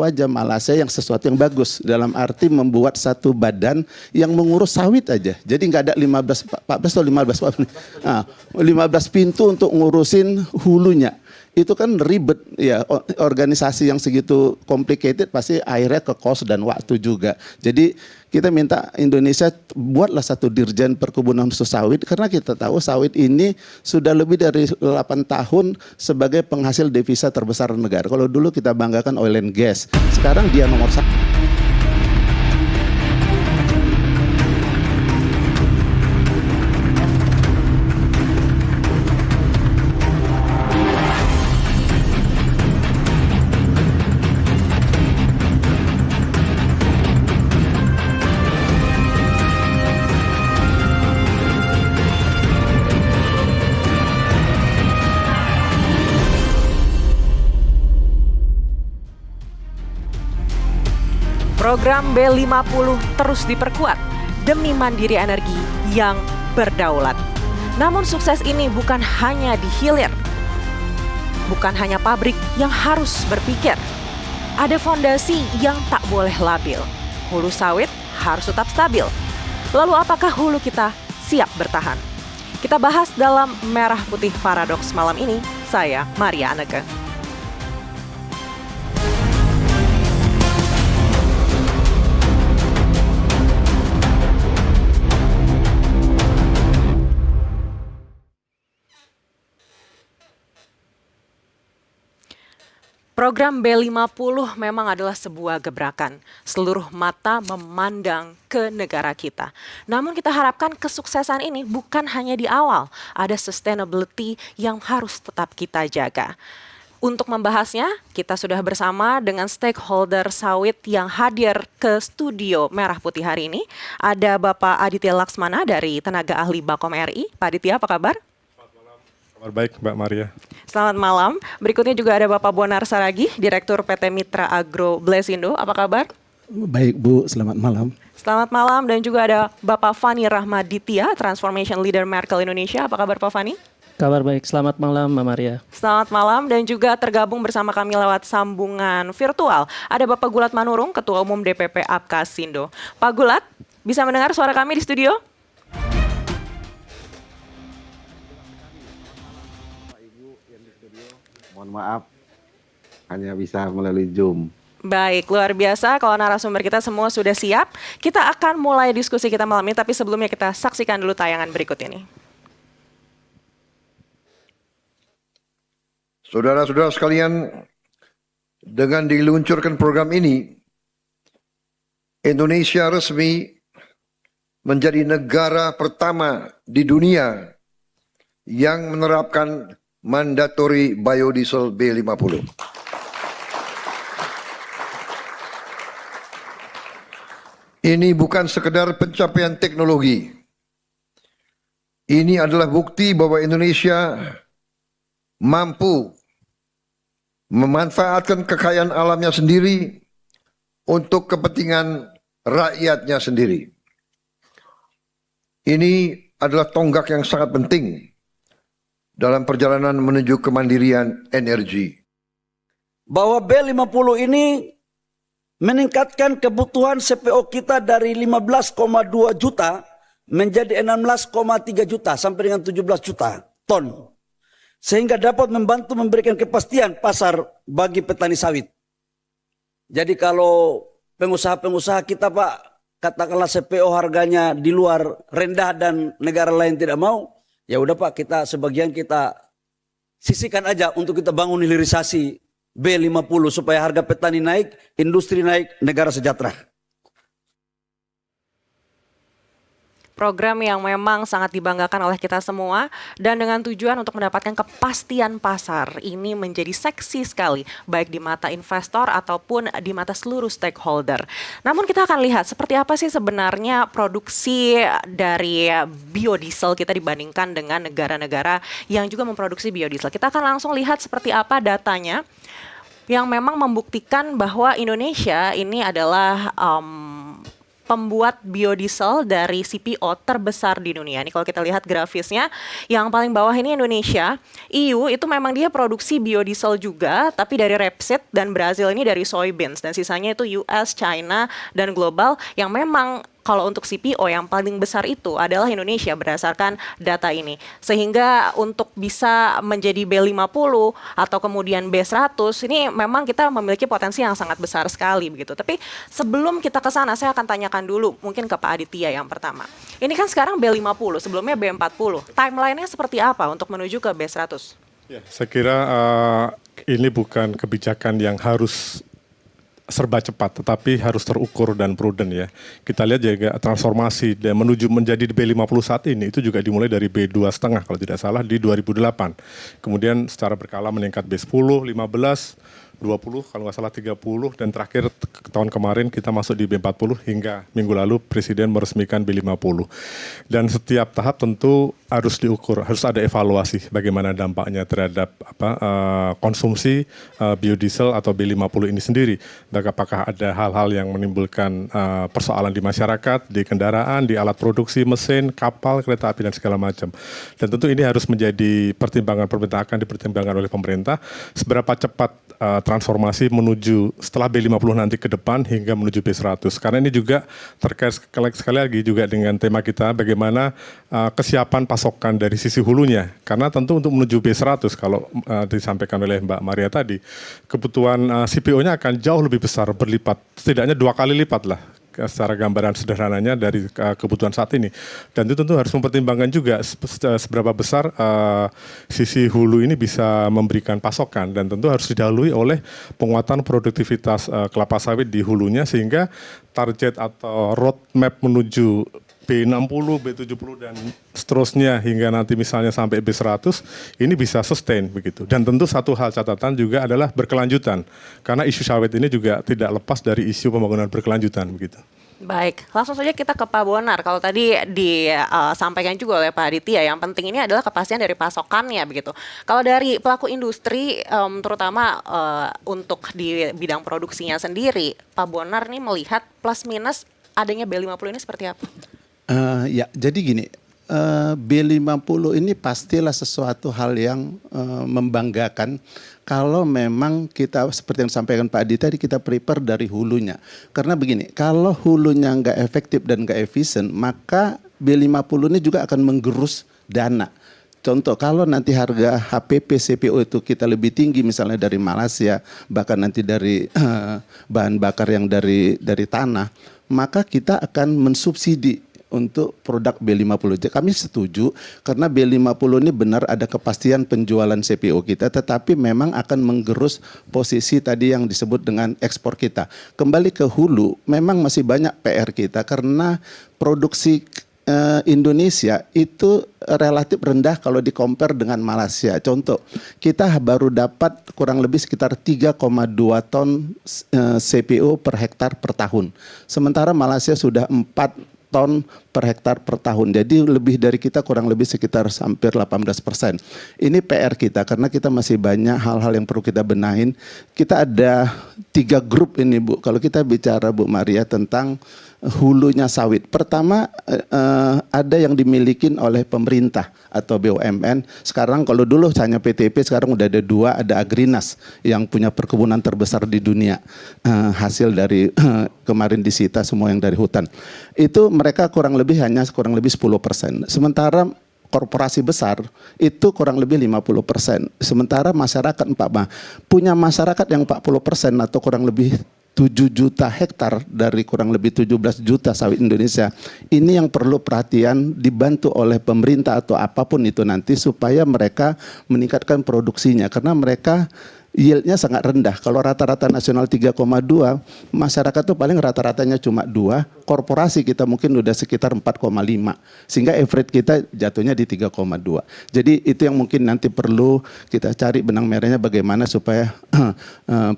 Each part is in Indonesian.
aja Malaysia yang sesuatu yang bagus dalam arti membuat satu badan yang mengurus sawit aja. Jadi nggak ada 14 atau 15 15 pintu untuk ngurusin hulunya. Itu kan ribet ya, organisasi yang segitu complicated pasti akhirnya ke cost dan waktu juga. Jadi kita minta Indonesia buatlah satu dirjen perkebunan khusus sawit karena kita tahu sawit ini sudah lebih dari 8 tahun sebagai penghasil devisa terbesar negara. Kalau dulu kita banggakan oil and gas, sekarang dia nomor 1. Program B50 terus diperkuat demi mandiri energi yang berdaulat. Namun sukses ini bukan hanya di hilir. Bukan hanya pabrik yang harus berpikir. Ada fondasi yang tak boleh labil. Hulu sawit harus tetap stabil. Lalu apakah hulu kita siap bertahan? Kita bahas dalam Merah Putih Paradoks malam ini. Saya Maria Anneke. Program B50 memang adalah sebuah gebrakan. Seluruh mata memandang ke negara kita. Namun kita harapkan kesuksesan ini bukan hanya di awal. Ada sustainability yang harus tetap kita jaga. Untuk membahasnya, kita sudah bersama dengan stakeholder sawit yang hadir ke studio Merah Putih hari ini. Ada Bapak Aditya Laksmana dari Tenaga Ahli Bakom RI. Pak Aditya, apa kabar? Kabar baik, Mbak Maria. Selamat malam. Berikutnya juga ada Bapak Bonar Saragi, Direktur PT Mitra Agro Blesindo. Apa kabar? Baik Bu, selamat malam. Selamat malam dan juga ada Bapak Fani Rahmaditya, Transformation Leader Merkel Indonesia. Apa kabar Pak Fani? Kabar baik, selamat malam Mbak Maria. Selamat malam dan juga tergabung bersama kami lewat sambungan virtual. Ada Bapak Gulat Manurung, Ketua Umum DPP Apkasindo. Pak Gulat, bisa mendengar suara kami di studio? Mohon maaf, hanya bisa melalui Zoom. Baik, luar biasa kalau narasumber kita semua sudah siap. Kita akan mulai diskusi kita malam ini, tapi sebelumnya kita saksikan dulu tayangan berikut ini. Saudara-saudara sekalian, dengan diluncurkan program ini, Indonesia resmi menjadi negara pertama di dunia yang menerapkan mandatory biodiesel B50. Ini bukan sekedar pencapaian teknologi. Ini adalah bukti bahwa Indonesia mampu memanfaatkan kekayaan alamnya sendiri untuk kepentingan rakyatnya sendiri. Ini adalah tonggak yang sangat penting dalam perjalanan menuju kemandirian energi. Bahwa B50 ini meningkatkan kebutuhan CPO kita dari 15,2 juta menjadi 16,3 juta sampai dengan 17 juta ton. Sehingga dapat membantu memberikan kepastian pasar bagi petani sawit. Jadi kalau pengusaha-pengusaha kita Pak, katakanlah CPO harganya di luar rendah dan negara lain tidak mau, ya udah Pak, kita sebagian kita sisihkan aja untuk kita bangun hilirisasi B50 supaya harga petani naik, industri naik, negara sejahtera. Program yang memang sangat dibanggakan oleh kita semua dan dengan tujuan untuk mendapatkan kepastian pasar. Ini menjadi seksi sekali baik di mata investor ataupun di mata seluruh stakeholder. Namun kita akan lihat seperti apa sih sebenarnya produksi dari biodiesel kita dibandingkan dengan negara-negara yang juga memproduksi biodiesel. Kita akan langsung lihat seperti apa datanya yang memang membuktikan bahwa Indonesia ini adalah pembuat biodiesel dari CPO terbesar di dunia. Ini kalau kita lihat grafisnya, yang paling bawah ini Indonesia. EU itu memang dia produksi biodiesel juga, tapi dari rapeseed, dan Brazil ini dari soybeans, dan sisanya itu US, China, dan global yang memang kalau untuk CPO yang paling besar itu adalah Indonesia berdasarkan data ini. Sehingga untuk bisa menjadi B50 atau kemudian B100 ini memang kita memiliki potensi yang sangat besar sekali begitu. Tapi sebelum kita ke sana saya akan tanyakan dulu mungkin ke Pak Aditya yang pertama. Ini kan sekarang B50, sebelumnya B40. Timeline-nya seperti apa untuk menuju ke B100? Ya, saya kira ini bukan kebijakan yang harus serba cepat, tetapi harus terukur dan prudent ya. Kita lihat juga transformasi dan menuju menjadi B50 saat ini itu juga dimulai dari B2,5 kalau tidak salah di 2008. Kemudian secara berkala meningkat B10, 15, 20, kalau nggak salah 30, dan terakhir tahun kemarin kita masuk di B40 hingga minggu lalu Presiden meresmikan B50. Dan setiap tahap tentu harus diukur, harus ada evaluasi bagaimana dampaknya terhadap konsumsi biodiesel atau B50 ini sendiri. Dan apakah ada hal-hal yang menimbulkan persoalan di masyarakat, di kendaraan, di alat produksi, mesin, kapal, kereta api, dan segala macam. Dan tentu ini harus menjadi pertimbangan akan dipertimbangkan oleh pemerintah seberapa cepat transformasi menuju setelah B50 nanti ke depan hingga menuju B100. Karena ini juga terkait sekali lagi juga dengan tema kita bagaimana kesiapan pasokan dari sisi hulunya. Karena tentu untuk menuju B100 kalau disampaikan oleh Mbak Maria tadi, kebutuhan CPO-nya akan jauh lebih besar, berlipat, setidaknya 2 kali lipat lah secara gambaran sederhananya dari kebutuhan saat ini. Dan itu tentu harus mempertimbangkan juga seberapa besar sisi hulu ini bisa memberikan pasokan, dan tentu harus didahului oleh penguatan produktivitas kelapa sawit di hulunya sehingga target atau roadmap menuju B60, B70 dan seterusnya hingga nanti misalnya sampai B100 ini bisa sustain begitu. Dan tentu satu hal catatan juga adalah berkelanjutan. Karena isu sawit ini juga tidak lepas dari isu pembangunan berkelanjutan begitu. Baik, langsung saja kita ke Pak Bonar. Kalau tadi disampaikan juga oleh Pak Aditya, yang penting ini adalah kepastian dari pasokannya begitu. Kalau dari pelaku industri, terutama untuk di bidang produksinya sendiri, Pak Bonar nih melihat plus minus adanya B50 ini seperti apa? Ya, jadi gini, B50 ini pastilah sesuatu hal yang membanggakan kalau memang kita seperti yang disampaikan Pak Adi tadi, kita prepare dari hulunya. Karena begini, kalau hulunya nggak efektif dan nggak efisien, maka B50 ini juga akan menggerus dana. Contoh, kalau nanti harga HPP CPO itu kita lebih tinggi misalnya dari Malaysia, bahkan nanti dari bahan bakar yang dari tanah, maka kita akan mensubsidi untuk produk B50. Kami setuju karena B50 ini benar ada kepastian penjualan CPO kita, tetapi memang akan menggerus posisi tadi yang disebut dengan ekspor kita. Kembali ke hulu, memang masih banyak PR kita karena produksi Indonesia itu relatif rendah kalau di-compare dengan Malaysia. Contoh, kita baru dapat kurang lebih sekitar 3,2 ton CPO per hektar per tahun. Sementara Malaysia sudah 4 ton per hektar per tahun. Jadi lebih dari kita kurang lebih sekitar hampir 18%. Ini PR kita karena kita masih banyak hal-hal yang perlu kita benahin. Kita ada 3 grup ini Bu. Kalau kita bicara Bu Maria tentang hulunya sawit. Pertama ada yang dimiliki oleh pemerintah atau BUMN. Sekarang kalau dulu hanya PTP, sekarang udah ada 2, ada Agrinas yang punya perkebunan terbesar di dunia. Hasil dari kemarin disita semua yang dari hutan. Itu mereka kurang lebih 10%. Sementara korporasi besar itu kurang lebih 50%. Sementara masyarakat punya masyarakat yang 40% atau kurang lebih 7 juta hektar dari kurang lebih 17 juta sawit Indonesia. Ini yang perlu perhatian, dibantu oleh pemerintah atau apapun itu nanti supaya mereka meningkatkan produksinya karena mereka yieldnya sangat rendah. Kalau rata-rata nasional 3,2, masyarakat tuh paling rata-ratanya cuma 2, korporasi kita mungkin udah sekitar 4,5. Sehingga average kita jatuhnya di 3,2. Jadi itu yang mungkin nanti perlu kita cari benang merahnya bagaimana supaya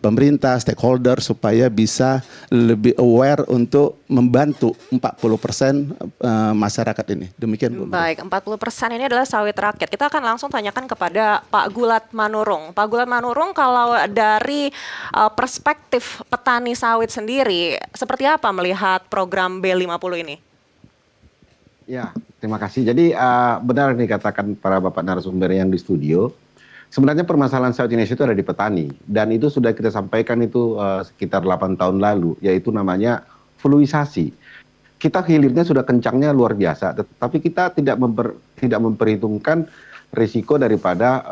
pemerintah, stakeholder supaya bisa lebih aware untuk membantu 40% masyarakat ini. Demikian Bu. Baik, 40% ini adalah sawit rakyat. Kita akan langsung tanyakan kepada Pak Gulat Manurung. Pak Gulat Manurung, kalau dari perspektif petani sawit sendiri, seperti apa melihat program B50 ini? Ya, terima kasih. Jadi benar nih katakan para Bapak narasumber yang di studio. Sebenarnya permasalahan sawit Indonesia itu ada di petani. Dan itu sudah kita sampaikan itu sekitar 8 tahun lalu, yaitu namanya fluisasi. Kita hilirnya sudah kencangnya luar biasa, tetapi kita tidak memperhitungkan risiko daripada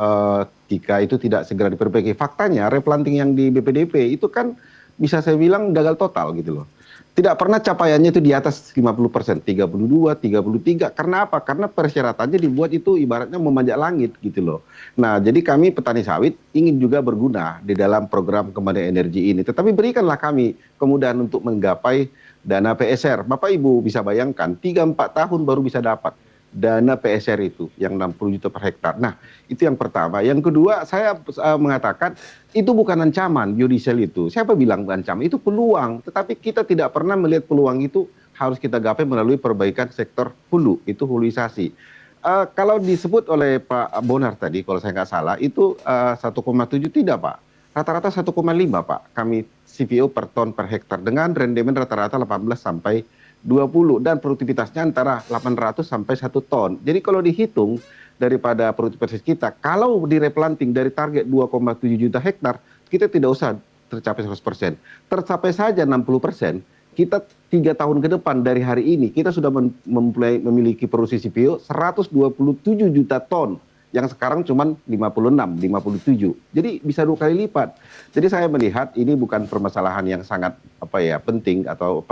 jika itu tidak segera diperbaiki. Faktanya replanting yang di BPDP itu kan bisa saya bilang gagal total gitu loh. Tidak pernah capaiannya itu di atas 50%, 32, 33. Karena apa? Karena persyaratannya dibuat itu ibaratnya memanjat langit gitu loh. Nah, jadi kami petani sawit ingin juga berguna di dalam program kembali energi ini. Tetapi berikanlah kami kemudahan untuk menggapai dana PSR. Bapak Ibu bisa bayangkan 3-4 tahun baru bisa dapat dana PSR itu yang 60 juta per hektar. Nah, itu yang pertama. Yang kedua, saya mengatakan itu bukan ancaman biodiesel itu. Siapa bilang ancaman? Itu peluang. Tetapi kita tidak pernah melihat peluang itu harus kita gapai melalui perbaikan sektor hulu. Itu huluisasi. Kalau disebut oleh Pak Bonar tadi, kalau saya nggak salah, itu 1,7 tidak Pak. Rata-rata 1,5 Pak. Kami CPO per ton per hektar dengan rendemen rata-rata 18 sampai 20 dan produktivitasnya antara 800 sampai 1 ton. Jadi kalau dihitung daripada produktivitas kita, kalau di replanting dari target 2,7 juta hektar, kita tidak usah tercapai 100%. Tercapai saja 60%, kita 3 tahun ke depan dari hari ini, kita sudah memiliki produksi CPO 127 juta ton. Yang sekarang cuma 56, 57. Jadi bisa 2 kali lipat. Jadi saya melihat ini bukan permasalahan yang sangat penting atau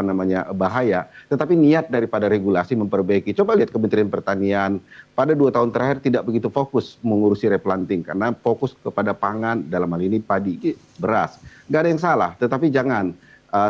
bahaya, tetapi niat daripada regulasi memperbaiki. Coba lihat Kementerian Pertanian pada 2 tahun terakhir tidak begitu fokus mengurusi replanting karena fokus kepada pangan, dalam hal ini padi, beras. Nggak ada yang salah, tetapi jangan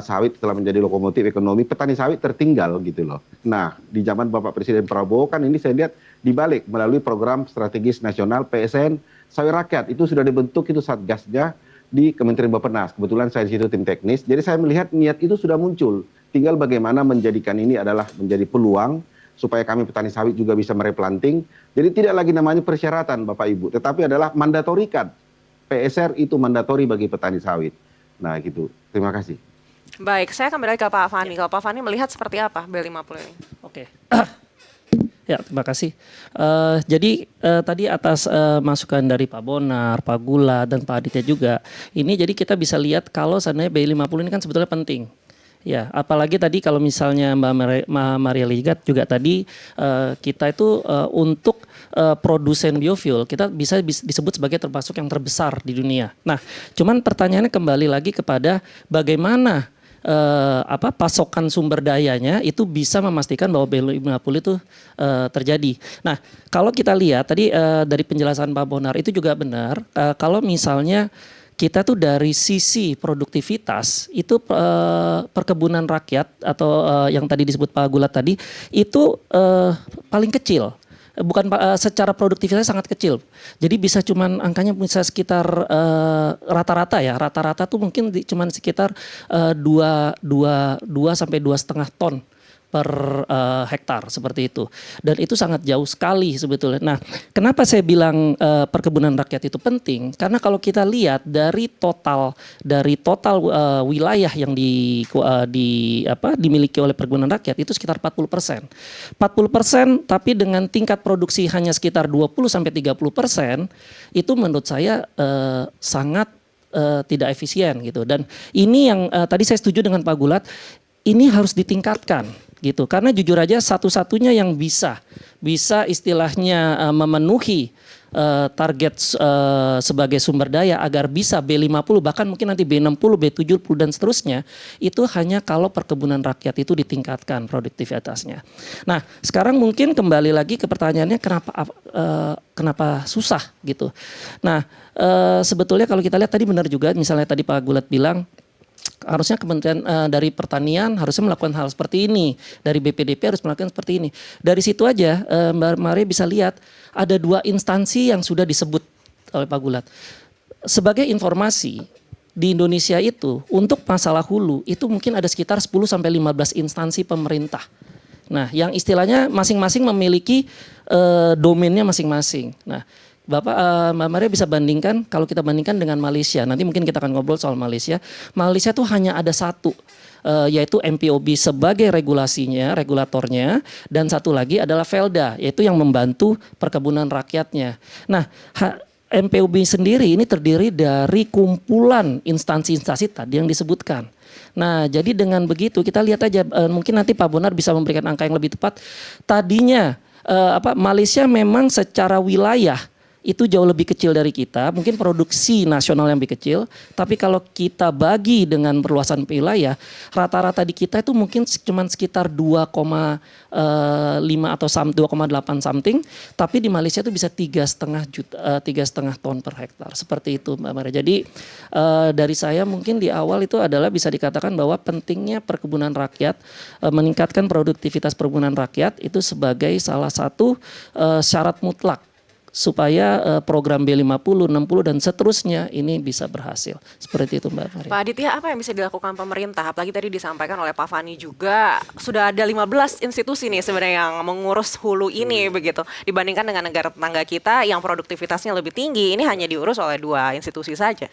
sawit telah menjadi lokomotif ekonomi, petani sawit tertinggal gitu loh. Nah, di zaman Bapak Presiden Prabowo kan ini saya lihat dibalik melalui program strategis nasional PSN sawit rakyat itu sudah dibentuk itu satgasnya di Kementerian Bappenas. Kebetulan saya di situ tim teknis. Jadi saya melihat niat itu sudah muncul. Tinggal bagaimana menjadikan ini adalah menjadi peluang supaya kami petani sawit juga bisa mereplanting. Jadi tidak lagi namanya persyaratan Bapak Ibu, tetapi adalah mandatorikan. PSR itu mandatori bagi petani sawit. Nah, gitu. Terima kasih. Baik, saya kembali ke Pak Fani. Kalau Pak Fani melihat seperti apa B50 ini? Oke. Ya, terima kasih. Jadi tadi atas masukan dari Pak Bonar, Pak Gula, dan Pak Aditya juga, ini jadi kita bisa lihat kalau seandainya B50 ini kan sebetulnya penting. Ya, apalagi tadi kalau misalnya Mbak Maria Ligat juga tadi kita itu untuk produsen biofuel kita bisa disebut sebagai termasuk yang terbesar di dunia. Nah, cuman pertanyaannya kembali lagi kepada bagaimana pasokan sumber dayanya itu bisa memastikan bahwa B50 itu terjadi. Nah, kalau kita lihat tadi dari penjelasan Pak Bonar itu juga benar. Kalau misalnya kita tuh dari sisi produktivitas itu perkebunan rakyat atau yang tadi disebut Pak Gulat tadi itu paling kecil. Bukan secara produktivitas sangat kecil. Jadi bisa cuman angkanya bisa sekitar rata-rata ya. Rata-rata tuh mungkin cuman sekitar 2 sampai 2,5 ton per hektar seperti itu. Dan itu sangat jauh sekali sebetulnya. Nah, kenapa saya bilang perkebunan rakyat itu penting? Karena kalau kita lihat dari total wilayah yang dimiliki oleh perkebunan rakyat itu sekitar 40%. 40% tapi dengan tingkat produksi hanya sekitar 20 sampai 30%, itu menurut saya sangat tidak efisien gitu. Dan ini yang tadi saya setuju dengan Pak Gulat, ini harus ditingkatkan gitu. Karena jujur aja satu-satunya yang bisa istilahnya memenuhi target sebagai sumber daya agar bisa B50 bahkan mungkin nanti B60, B70 dan seterusnya itu hanya kalau perkebunan rakyat itu ditingkatkan produktivitasnya. Nah, sekarang mungkin kembali lagi ke pertanyaannya kenapa susah gitu. Nah, sebetulnya kalau kita lihat tadi benar juga misalnya tadi Pak Gulat bilang harusnya Kementerian dari Pertanian harusnya melakukan hal seperti ini. Dari BPDP harus melakukan seperti ini. Dari situ aja Mbak Maria bisa lihat ada 2 instansi yang sudah disebut oleh Pak Gulat. Sebagai informasi, di Indonesia itu untuk masalah hulu itu mungkin ada sekitar 10 sampai 15 instansi pemerintah. Nah, yang istilahnya masing-masing memiliki domainnya masing-masing. Nah, Mbak Maria bisa bandingkan, kalau kita bandingkan dengan Malaysia, nanti mungkin kita akan ngobrol soal Malaysia. Malaysia tuh hanya ada satu, yaitu MPOB sebagai regulatornya, dan satu lagi adalah Velda, yaitu yang membantu perkebunan rakyatnya. Nah, MPOB sendiri ini terdiri dari kumpulan instansi-instansi tadi yang disebutkan. Nah, jadi dengan begitu kita lihat aja, mungkin nanti Pak Bonar bisa memberikan angka yang lebih tepat. Tadinya Malaysia memang secara wilayah itu jauh lebih kecil dari kita, mungkin produksi nasional yang lebih kecil, tapi kalau kita bagi dengan perluasan wilayah, rata-rata di kita itu mungkin cuma sekitar 2,5 atau 2,8 something, tapi di Malaysia itu bisa 3,5 ton per hektar, seperti itu Mbak Maria. Jadi dari saya mungkin di awal itu adalah bisa dikatakan bahwa pentingnya perkebunan rakyat, meningkatkan produktivitas perkebunan rakyat itu sebagai salah satu syarat mutlak supaya program B50, 60 dan seterusnya ini bisa berhasil. Seperti itu Mbak Maria. Pak Aditya, apa yang bisa dilakukan pemerintah? Apalagi tadi disampaikan oleh Pak Fani juga, sudah ada 15 institusi nih sebenarnya yang mengurus hulu ini begitu. Dibandingkan dengan negara tetangga kita yang produktivitasnya lebih tinggi, ini hanya diurus oleh 2 institusi saja.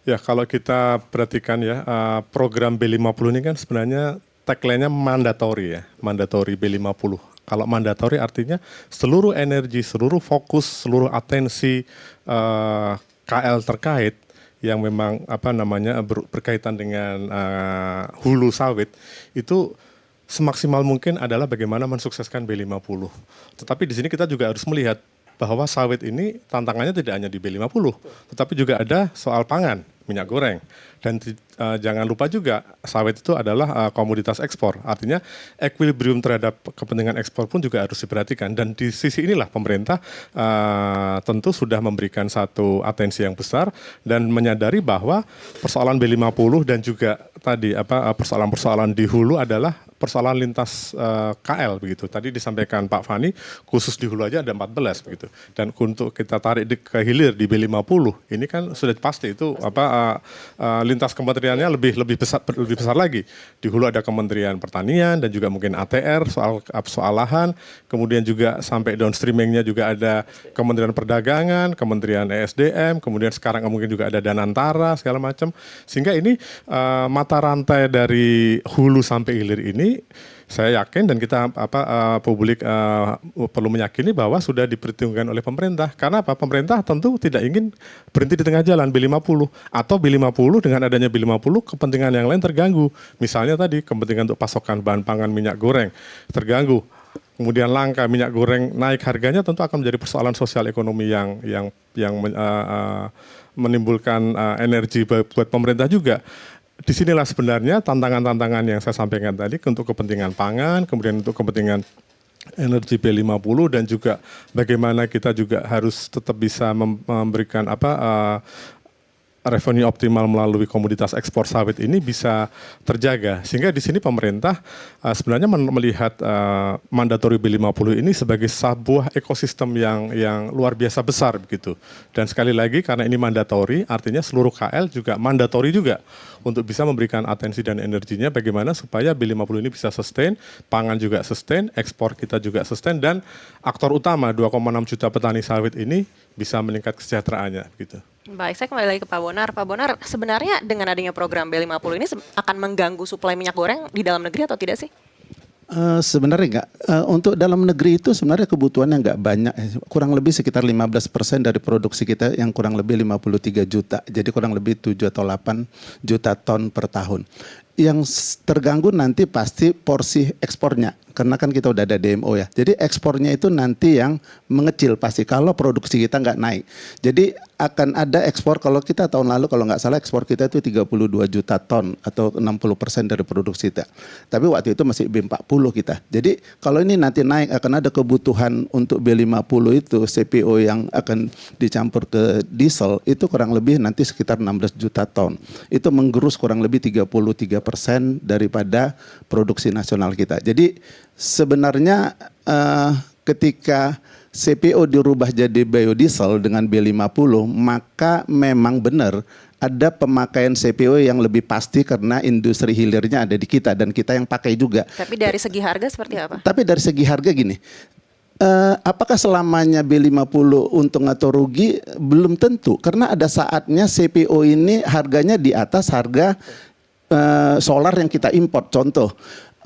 Ya, kalau kita perhatikan ya, program B50 ini kan sebenarnya tagline-nya mandatory ya, mandatory B50. Kalau mandatori artinya seluruh energi, seluruh fokus, seluruh atensi KL terkait yang memang berkaitan dengan hulu sawit itu semaksimal mungkin adalah bagaimana mensukseskan B50. Tetapi di sini kita juga harus melihat bahwa sawit ini tantangannya tidak hanya di B50, tetapi juga ada soal pangan, minyak goreng. Dan jangan lupa juga sawit itu adalah komoditas ekspor. Artinya equilibrium terhadap kepentingan ekspor pun juga harus diperhatikan. Dan di sisi inilah pemerintah tentu sudah memberikan satu atensi yang besar dan menyadari bahwa persoalan B50 dan juga tadi persoalan-persoalan di hulu adalah persoalan lintas KL begitu. Tadi disampaikan Pak Fani, khusus di hulu aja ada 14 begitu. Dan untuk kita tarik ke hilir di B50, ini kan sudah pasti itu lintas kementeriannya lebih besar lagi. Di hulu ada Kementerian Pertanian dan juga mungkin ATR soal lahan, kemudian juga sampai downstreamingnya juga ada Kementerian Perdagangan, Kementerian ESDM, kemudian sekarang mungkin juga ada Danantara segala macam. Sehingga ini mata rantai dari hulu sampai hilir ini saya yakin dan kita publik perlu meyakini bahwa sudah diperhitungkan oleh pemerintah. Karena apa? Pemerintah tentu tidak ingin berhenti di tengah jalan B50 atau B50 dengan adanya B50 kepentingan yang lain terganggu. Misalnya tadi kepentingan untuk pasokan bahan pangan minyak goreng terganggu. Kemudian langka minyak goreng naik harganya tentu akan menjadi persoalan sosial ekonomi yang menimbulkan energi buat pemerintah juga. Disinilah sebenarnya tantangan-tantangan yang saya sampaikan tadi untuk kepentingan pangan, kemudian untuk kepentingan energi B50 dan juga bagaimana kita juga harus tetap bisa memberikan revenue optimal melalui komoditas ekspor sawit ini bisa terjaga. Sehingga di sini pemerintah sebenarnya melihat mandatori B50 ini sebagai sebuah ekosistem yang luar biasa besar begitu. Dan sekali lagi karena ini mandatori, artinya seluruh KL juga mandatori juga untuk bisa memberikan atensi dan energinya bagaimana supaya B50 ini bisa sustain, pangan juga sustain, ekspor kita juga sustain, dan aktor utama 2,6 juta petani sawit ini bisa meningkat kesejahteraannya gitu. Baik, saya kembali lagi ke Pak Bonar. Pak Bonar, sebenarnya dengan adanya program B50 ini akan mengganggu suplai minyak goreng di dalam negeri atau tidak sih? Sebenarnya enggak. Untuk dalam negeri itu sebenarnya kebutuhannya enggak banyak. Kurang lebih sekitar 15% dari produksi kita yang kurang lebih 53 juta. Jadi kurang lebih 7 atau 8 juta ton per tahun. Yang terganggu nanti pasti porsi ekspornya. Karena kan kita udah ada DMO ya. Jadi ekspornya itu nanti yang mengecil pasti kalau produksi kita nggak naik. Jadi akan ada ekspor kalau kita tahun lalu kalau nggak salah ekspor kita itu 32 juta ton atau 60% dari produksi kita. Tapi waktu itu masih B40 kita. Jadi kalau ini nanti naik akan ada kebutuhan untuk B50 itu CPO yang akan dicampur ke diesel itu kurang lebih nanti sekitar 16 juta ton. Itu menggerus kurang lebih 33% daripada produksi nasional kita. Jadi sebenarnya ketika CPO dirubah jadi biodiesel dengan B50 maka memang benar ada pemakaian CPO yang lebih pasti karena industri hilirnya ada di kita dan kita yang pakai juga. Tapi dari segi harga seperti apa? Tapi dari segi harga gini, apakah selamanya B50 untung atau rugi? Belum tentu, karena ada saatnya CPO ini harganya di atas harga solar yang kita import. Contoh,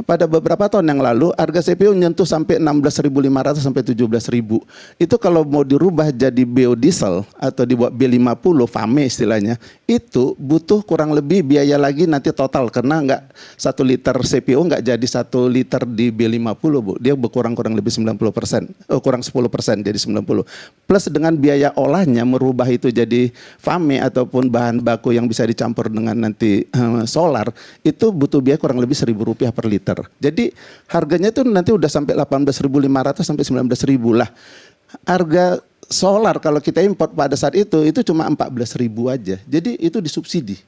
pada beberapa tahun yang lalu harga CPO menyentuh sampai 16.500 sampai 17.000. Itu kalau mau dirubah jadi biodiesel atau dibuat B50 FAME istilahnya, itu butuh kurang lebih biaya lagi nanti total karena nggak 1 liter CPO nggak jadi 1 liter di B50 Bu. Dia berkurang kurang lebih 90%, kurang 10% jadi 90. Plus dengan biaya olahnya merubah itu jadi FAME ataupun bahan baku yang bisa dicampur dengan nanti solar, itu butuh biaya kurang lebih Rp1.000 per liter. Jadi harganya itu nanti udah sampai 18.500 sampai 19.000 lah. Harga solar kalau kita import pada saat itu cuma 14.000 aja. Jadi itu disubsidi.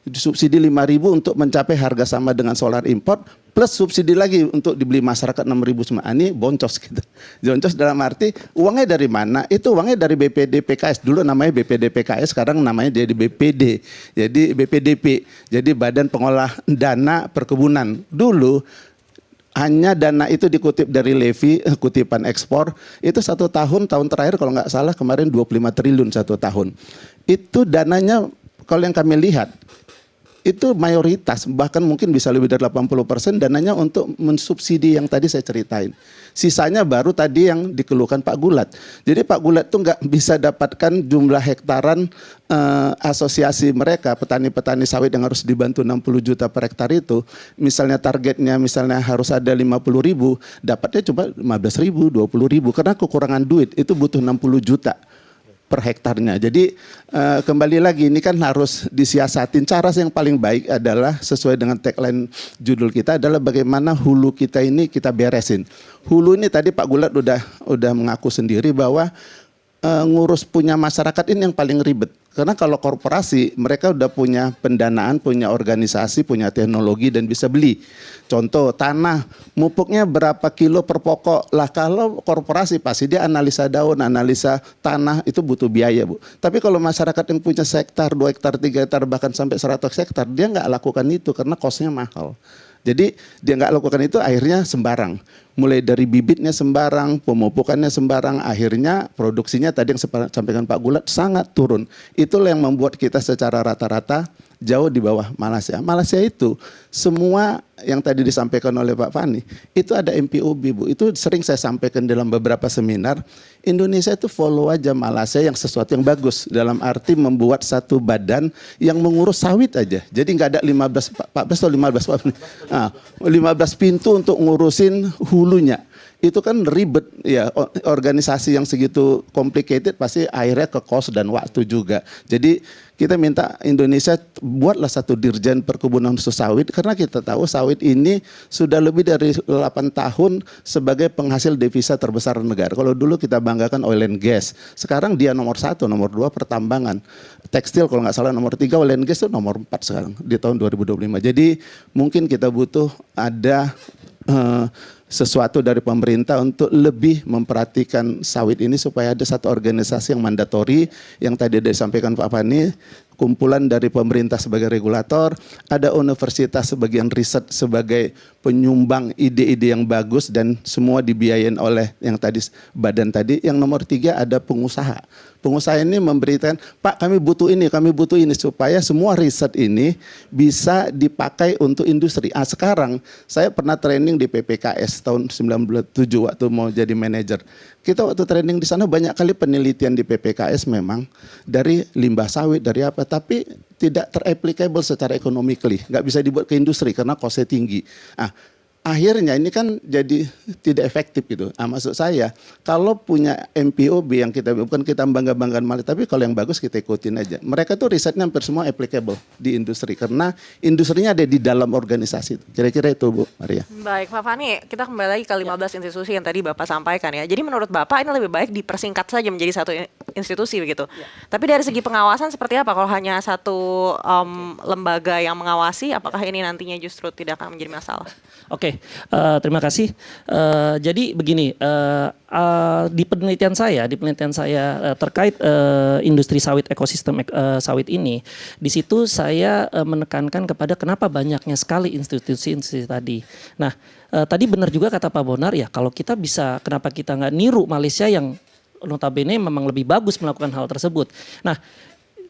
Disubsidi 5.000 untuk mencapai harga sama dengan solar import plus subsidi lagi untuk dibeli masyarakat 6.000 semua. Ini boncos gitu. Boncos dalam arti uangnya dari mana? Itu uangnya dari BPD PKS. Dulu namanya BPD PKS, sekarang namanya jadi BPD. Jadi BPDP. Jadi Badan Pengolah Dana Perkebunan. Dulu hanya dana itu dikutip dari Levi, kutipan ekspor. Itu 1 tahun terakhir kalau nggak salah kemarin 25 triliun 1 tahun. Itu dananya kalau yang kami lihat itu mayoritas, bahkan mungkin bisa lebih dari 80% dananya untuk mensubsidi yang tadi saya ceritain. Sisanya baru tadi yang dikeluhkan Pak Gulat. Jadi Pak Gulat tuh nggak bisa dapatkan jumlah hektaran asosiasi mereka, petani-petani sawit yang harus dibantu 60 juta per hektar itu. Misalnya targetnya misalnya harus ada 50.000, dapatnya cuma 15.000, 20.000 karena kekurangan duit, itu butuh 60 juta per hektarnya. Jadi kembali lagi ini kan harus disiasatin. Cara yang paling baik adalah sesuai dengan tagline judul kita adalah bagaimana hulu kita ini kita beresin. Hulu ini tadi Pak Gulat udah mengaku sendiri bahwa ngurus punya masyarakat ini yang paling ribet. Karena kalau korporasi mereka udah punya pendanaan, punya organisasi, punya teknologi dan bisa beli. Contoh tanah, mupuknya berapa kilo per pokok. Lah kalau korporasi pasti dia analisa daun, analisa tanah itu butuh biaya Bu. Tapi kalau masyarakat yang punya hektar, 2 hektar, 3 hektar bahkan sampai 100 hektar dia nggak lakukan itu karena kosnya mahal. Jadi dia nggak lakukan itu akhirnya sembarang. Mulai dari bibitnya sembarang, pemupukannya sembarang, akhirnya produksinya tadi yang sampaikan Pak Gulat sangat turun. Itulah yang membuat kita secara rata-rata jauh di bawah Malaysia. Malaysia itu semua yang tadi disampaikan oleh Pak Fani, itu ada MPOB Bu. Itu sering saya sampaikan dalam beberapa seminar. Indonesia itu follow aja Malaysia yang sesuatu yang bagus. Dalam arti membuat satu badan yang mengurus sawit aja. Jadi nggak ada 14 atau 15 pintu untuk ngurusin hulunya. Itu kan ribet ya, organisasi yang segitu complicated pasti akhirnya ke cost dan waktu juga. Jadi kita minta Indonesia buatlah satu dirjen perkebunan khusus sawit karena kita tahu sawit ini sudah lebih dari 8 tahun sebagai penghasil devisa terbesar negara. Kalau dulu kita banggakan oil and gas, sekarang dia nomor 1, nomor 2 pertambangan. Tekstil kalau nggak salah nomor 3, oil and gas itu nomor 4 sekarang di tahun 2025. Jadi mungkin kita butuh ada sesuatu dari pemerintah untuk lebih memperhatikan sawit ini supaya ada satu organisasi yang mandatori yang tadi disampaikan Pak Fani, kumpulan dari pemerintah sebagai regulator, ada universitas sebagian riset sebagai penyumbang ide-ide yang bagus dan semua dibiayain oleh yang tadi badan tadi. Yang nomor 3 ada pengusaha. Pengusaha ini memberikan, Pak kami butuh ini supaya semua riset ini bisa dipakai untuk industri. Sekarang saya pernah training di PPKS tahun 1997 waktu mau jadi manajer. Kita waktu training di sana banyak kali penelitian di PPKS memang dari limbah sawit, dari apa, tapi tidak ter-applicable secara economically, nggak bisa dibuat ke industri karena costnya tinggi. Akhirnya ini kan jadi tidak efektif gitu. Maksud saya kalau punya MPOB yang kita bukan kita bangga-banggakan malah, tapi kalau yang bagus kita ikutin aja. Mereka tuh risetnya hampir semua applicable di industri karena industrinya ada di dalam organisasi. Kira-kira itu Bu Maria. Baik Pak Fani, kita kembali lagi ke 15 institusi yang tadi Bapak sampaikan ya. Jadi menurut Bapak ini lebih baik dipersingkat saja menjadi satu institusi begitu. Tapi dari segi pengawasan seperti apa? Kalau hanya satu lembaga yang mengawasi, apakah ini nantinya justru tidak akan menjadi masalah? Oke, terima kasih. Jadi begini, di penelitian saya terkait industri sawit, ekosistem sawit ini, di situ saya menekankan kepada kenapa banyaknya sekali institusi-institusi tadi. Nah, tadi benar juga kata Pak Bonar ya, kalau kita bisa, kenapa kita nggak niru Malaysia yang notabene memang lebih bagus melakukan hal tersebut. Nah,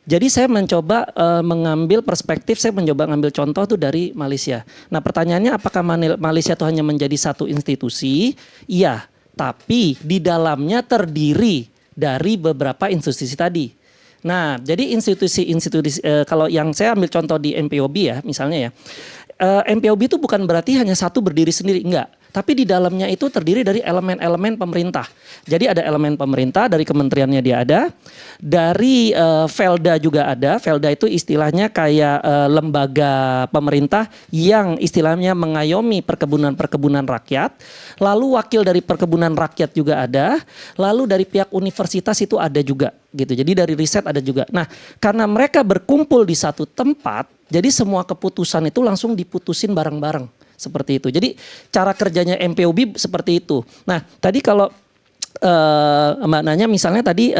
jadi saya mencoba mengambil perspektif, saya mencoba ngambil contoh tuh dari Malaysia. Nah, pertanyaannya apakah Malaysia itu hanya menjadi satu institusi? Iya, tapi di dalamnya terdiri dari beberapa institusi tadi. Nah, jadi institusi-institusi kalau yang saya ambil contoh di MPOB ya, misalnya ya. MPOB itu bukan berarti hanya satu berdiri sendiri, enggak. Tapi di dalamnya itu terdiri dari elemen-elemen pemerintah. Jadi ada elemen pemerintah, dari kementeriannya dia ada, dari Velda juga ada. Velda itu istilahnya kayak lembaga pemerintah yang istilahnya mengayomi perkebunan-perkebunan rakyat. Lalu wakil dari perkebunan rakyat juga ada. Lalu dari pihak universitas itu ada juga gitu. Jadi dari riset ada juga. Nah, karena mereka berkumpul di satu tempat, jadi semua keputusan itu langsung diputusin bareng-bareng. Seperti itu. Jadi cara kerjanya MPOB seperti itu. Nah, tadi kalau Mbak nanya misalnya tadi,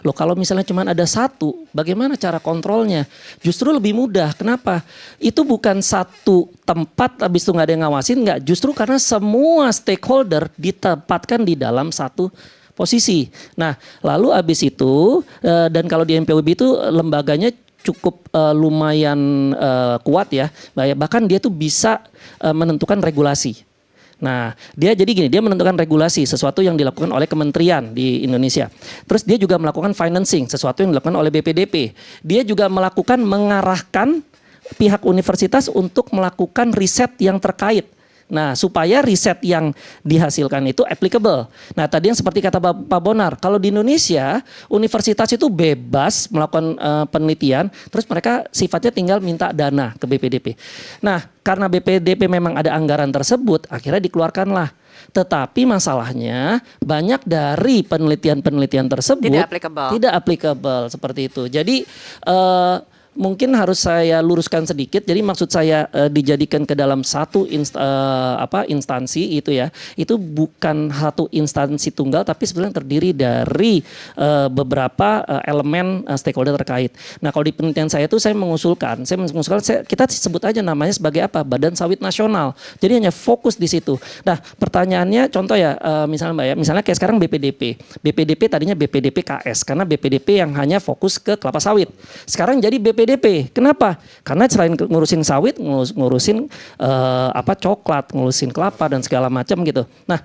loh kalau misalnya cuma ada satu, bagaimana cara kontrolnya? Justru lebih mudah. Kenapa? Itu bukan satu tempat habis itu nggak ada yang ngawasin, nggak. Justru karena semua stakeholder ditempatkan di dalam satu posisi. Nah, lalu habis itu, dan kalau di MPOB itu lembaganya cukup lumayan kuat ya, bahkan dia tuh bisa menentukan regulasi. Nah, dia jadi gini, dia menentukan regulasi, sesuatu yang dilakukan oleh kementerian di Indonesia. Terus dia juga melakukan financing, sesuatu yang dilakukan oleh BPDP. Dia juga mengarahkan pihak universitas untuk melakukan riset yang terkait. Nah, supaya riset yang dihasilkan itu applicable. Nah, tadi yang seperti kata Pak Bonar, kalau di Indonesia universitas itu bebas melakukan penelitian, terus mereka sifatnya tinggal minta dana ke BPDP. Nah, karena BPDP memang ada anggaran tersebut, akhirnya dikeluarkanlah. Tetapi masalahnya banyak dari penelitian-penelitian tersebut tidak applicable seperti itu. Jadi mungkin harus saya luruskan sedikit. Jadi maksud saya dijadikan ke dalam satu instansi itu ya. Itu bukan satu instansi tunggal, tapi sebenarnya terdiri dari beberapa elemen stakeholder terkait. Nah, kalau di penelitian saya itu saya mengusulkan kita sebut aja namanya sebagai apa? Badan Sawit Nasional. Jadi hanya fokus di situ. Nah, pertanyaannya contoh ya, misalnya Mbak ya, misalnya kayak sekarang BPDP. BPDP tadinya BPDP KS karena BPDP yang hanya fokus ke kelapa sawit. Sekarang jadi BPDP. Kenapa? Karena selain ngurusin sawit, ngurusin coklat, ngurusin kelapa dan segala macam gitu. Nah,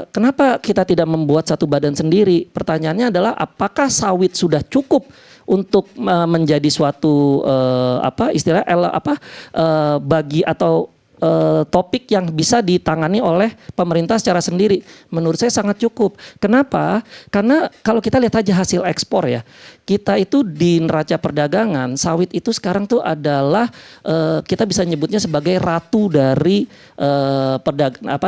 kenapa kita tidak membuat satu badan sendiri? Pertanyaannya adalah apakah sawit sudah cukup untuk menjadi suatu bagi atau topik yang bisa ditangani oleh pemerintah secara sendiri? Menurut saya sangat cukup. Kenapa? Karena kalau kita lihat aja hasil ekspor ya, kita itu di neraca perdagangan sawit itu sekarang tuh adalah kita bisa nyebutnya sebagai ratu dari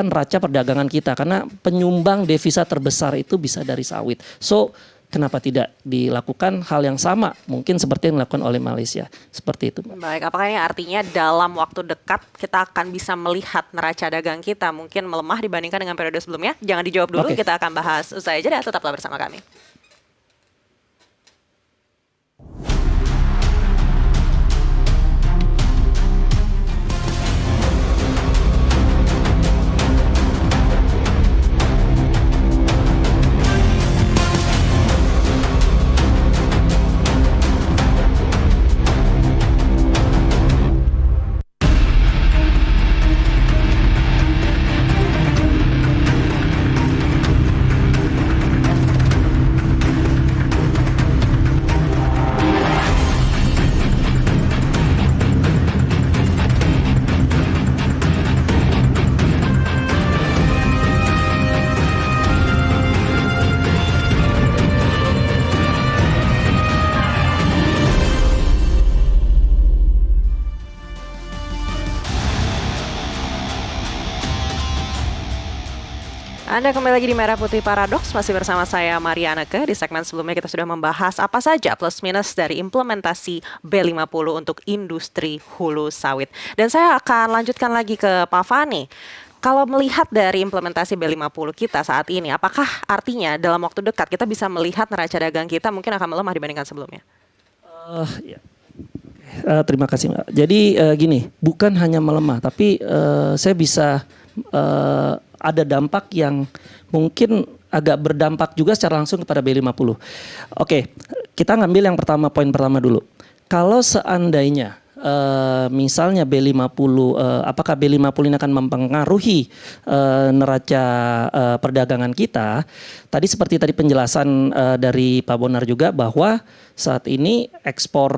neraca perdagangan kita, karena penyumbang devisa terbesar itu bisa dari sawit. So kenapa tidak dilakukan hal yang sama mungkin seperti yang dilakukan oleh Malaysia? Seperti itu. Baik, apakah ini artinya dalam waktu dekat kita akan bisa melihat neraca dagang kita mungkin melemah dibandingkan dengan periode sebelumnya? Jangan dijawab dulu, kita akan bahas usai jeda. Tetaplah bersama kami. Anda kembali lagi di Merah Putih Paradoks, masih bersama saya Marianeke. Di segmen sebelumnya kita sudah membahas apa saja plus minus dari implementasi B50 untuk industri hulu sawit. Dan saya akan lanjutkan lagi ke Pak Fani. Kalau melihat dari implementasi B50 kita saat ini, apakah artinya dalam waktu dekat kita bisa melihat neraca dagang kita mungkin akan melemah dibandingkan sebelumnya? Terima kasih Mbak. Jadi gini, bukan hanya melemah, tapi saya bisa ada dampak yang mungkin agak berdampak juga secara langsung kepada B50. Oke, kita ngambil yang pertama, poin pertama dulu. Kalau seandainya misalnya B50, apakah B50 ini akan mempengaruhi neraca perdagangan kita? Tadi seperti tadi penjelasan dari Pak Bonar juga bahwa saat ini ekspor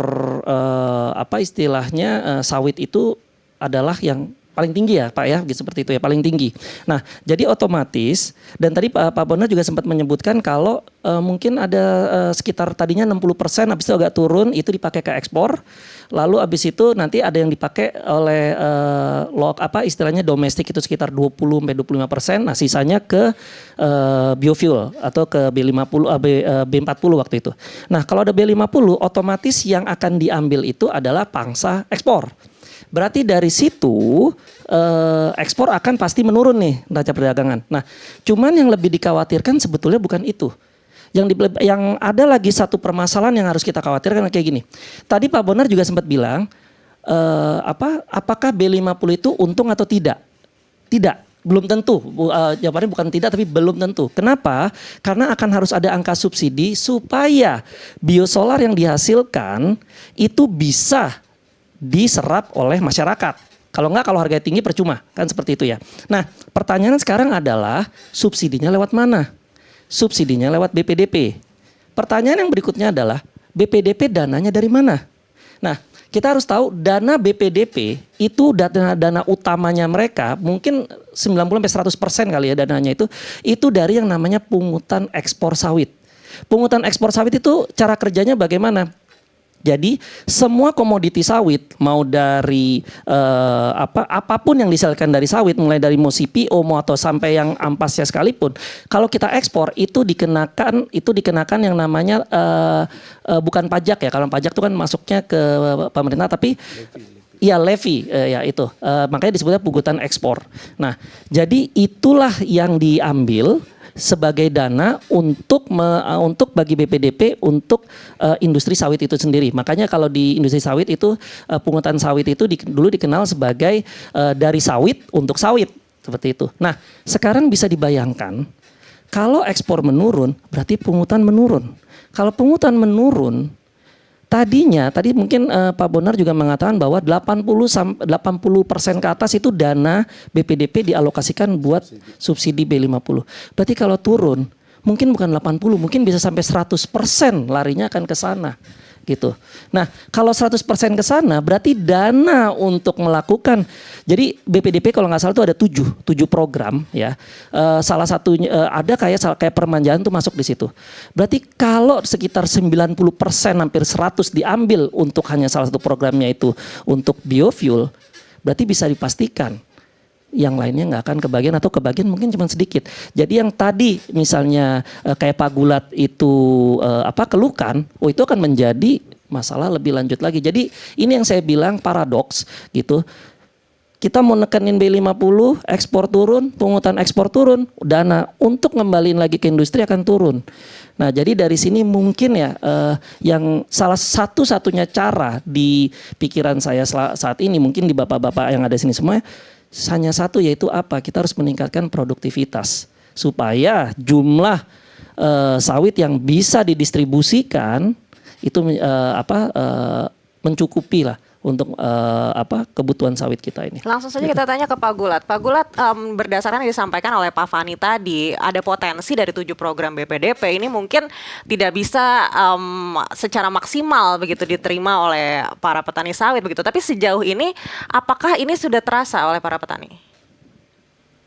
apa istilahnya sawit itu adalah yang paling tinggi ya Pak ya, seperti itu ya, paling tinggi. Nah, jadi otomatis, dan tadi Pak Bonar juga sempat menyebutkan kalau mungkin ada sekitar tadinya 60%, habis itu agak turun, itu dipakai ke ekspor, lalu habis itu nanti ada yang dipakai oleh istilahnya domestik itu sekitar 20-25%, nah sisanya ke biofuel atau ke B40 waktu itu. Nah, kalau ada B50, otomatis yang akan diambil itu adalah pangsa ekspor. Berarti dari situ ekspor akan pasti menurun nih neraca perdagangan. Nah, cuman yang lebih dikhawatirkan sebetulnya bukan itu. Yang ada lagi satu permasalahan yang harus kita khawatirkan kayak gini. Tadi Pak Bonar juga sempat bilang apakah B50 itu untung atau tidak? Tidak. Belum tentu, jawabannya bukan tidak tapi belum tentu. Kenapa? Karena akan harus ada angka subsidi supaya biosolar yang dihasilkan itu bisa diserap oleh masyarakat. Kalau enggak, kalau harga tinggi percuma, kan seperti itu ya. Nah, pertanyaan sekarang adalah subsidinya lewat mana? Subsidinya lewat BPDP. Pertanyaan yang berikutnya adalah BPDP dananya dari mana? Nah, kita harus tahu dana BPDP itu dana utamanya mereka mungkin 90-100% kali ya dananya itu dari yang namanya pungutan ekspor sawit. Pungutan ekspor sawit itu cara kerjanya bagaimana? Jadi semua komoditi sawit mau dari apapun yang dihasilkan dari sawit, mulai dari mau CPO mau atau sampai yang ampasnya sekalipun, kalau kita ekspor itu dikenakan yang namanya bukan pajak ya. Kalau pajak itu kan masuknya ke pemerintah, tapi iya levy ya itu. Makanya disebutnya pungutan ekspor. Nah, jadi itulah yang diambil sebagai dana untuk bagi BPDP untuk industri sawit itu sendiri. Makanya kalau di industri sawit itu pungutan sawit itu dulu dikenal sebagai dari sawit untuk sawit, seperti itu. Nah, sekarang bisa dibayangkan kalau ekspor menurun berarti pungutan menurun. Kalau pungutan menurun, tadi mungkin Pak Bonar juga mengatakan bahwa 80% ke atas itu dana BPDP dialokasikan buat subsidi B50. Berarti kalau turun mungkin bukan 80, mungkin bisa sampai 100% larinya akan ke sana. Gitu. Nah, kalau 100% ke sana berarti dana untuk melakukan, jadi BPDP kalau nggak salah itu ada 7 program ya. Salah satunya ada kayak permanjaan tuh masuk di situ. Berarti kalau sekitar 90% hampir 100 diambil untuk hanya salah satu programnya itu untuk biofuel, berarti bisa dipastikan yang lainnya nggak akan kebagian atau kebagian mungkin cuma sedikit. Jadi yang tadi misalnya kayak Pak Gulat itu keluhkan, itu akan menjadi masalah lebih lanjut lagi. Jadi ini yang saya bilang paradoks gitu. Kita mau nekenin B50, ekspor turun, pungutan ekspor turun, dana untuk ngembaliin lagi ke industri akan turun. Nah, jadi dari sini mungkin ya yang salah satu-satunya cara di pikiran saya saat ini, mungkin di bapak-bapak yang ada sini semua, hanya satu, yaitu apa? Kita harus meningkatkan produktivitas supaya jumlah sawit yang bisa didistribusikan itu mencukupi lah untuk kebutuhan sawit kita ini. Langsung saja kita tanya ke Pak Gulat. Pak Gulat, berdasarkan yang disampaikan oleh Pak Fani tadi, ada potensi dari 7 program BPDP ini mungkin tidak bisa secara maksimal begitu diterima oleh para petani sawit begitu. Tapi sejauh ini, apakah ini sudah terasa oleh para petani?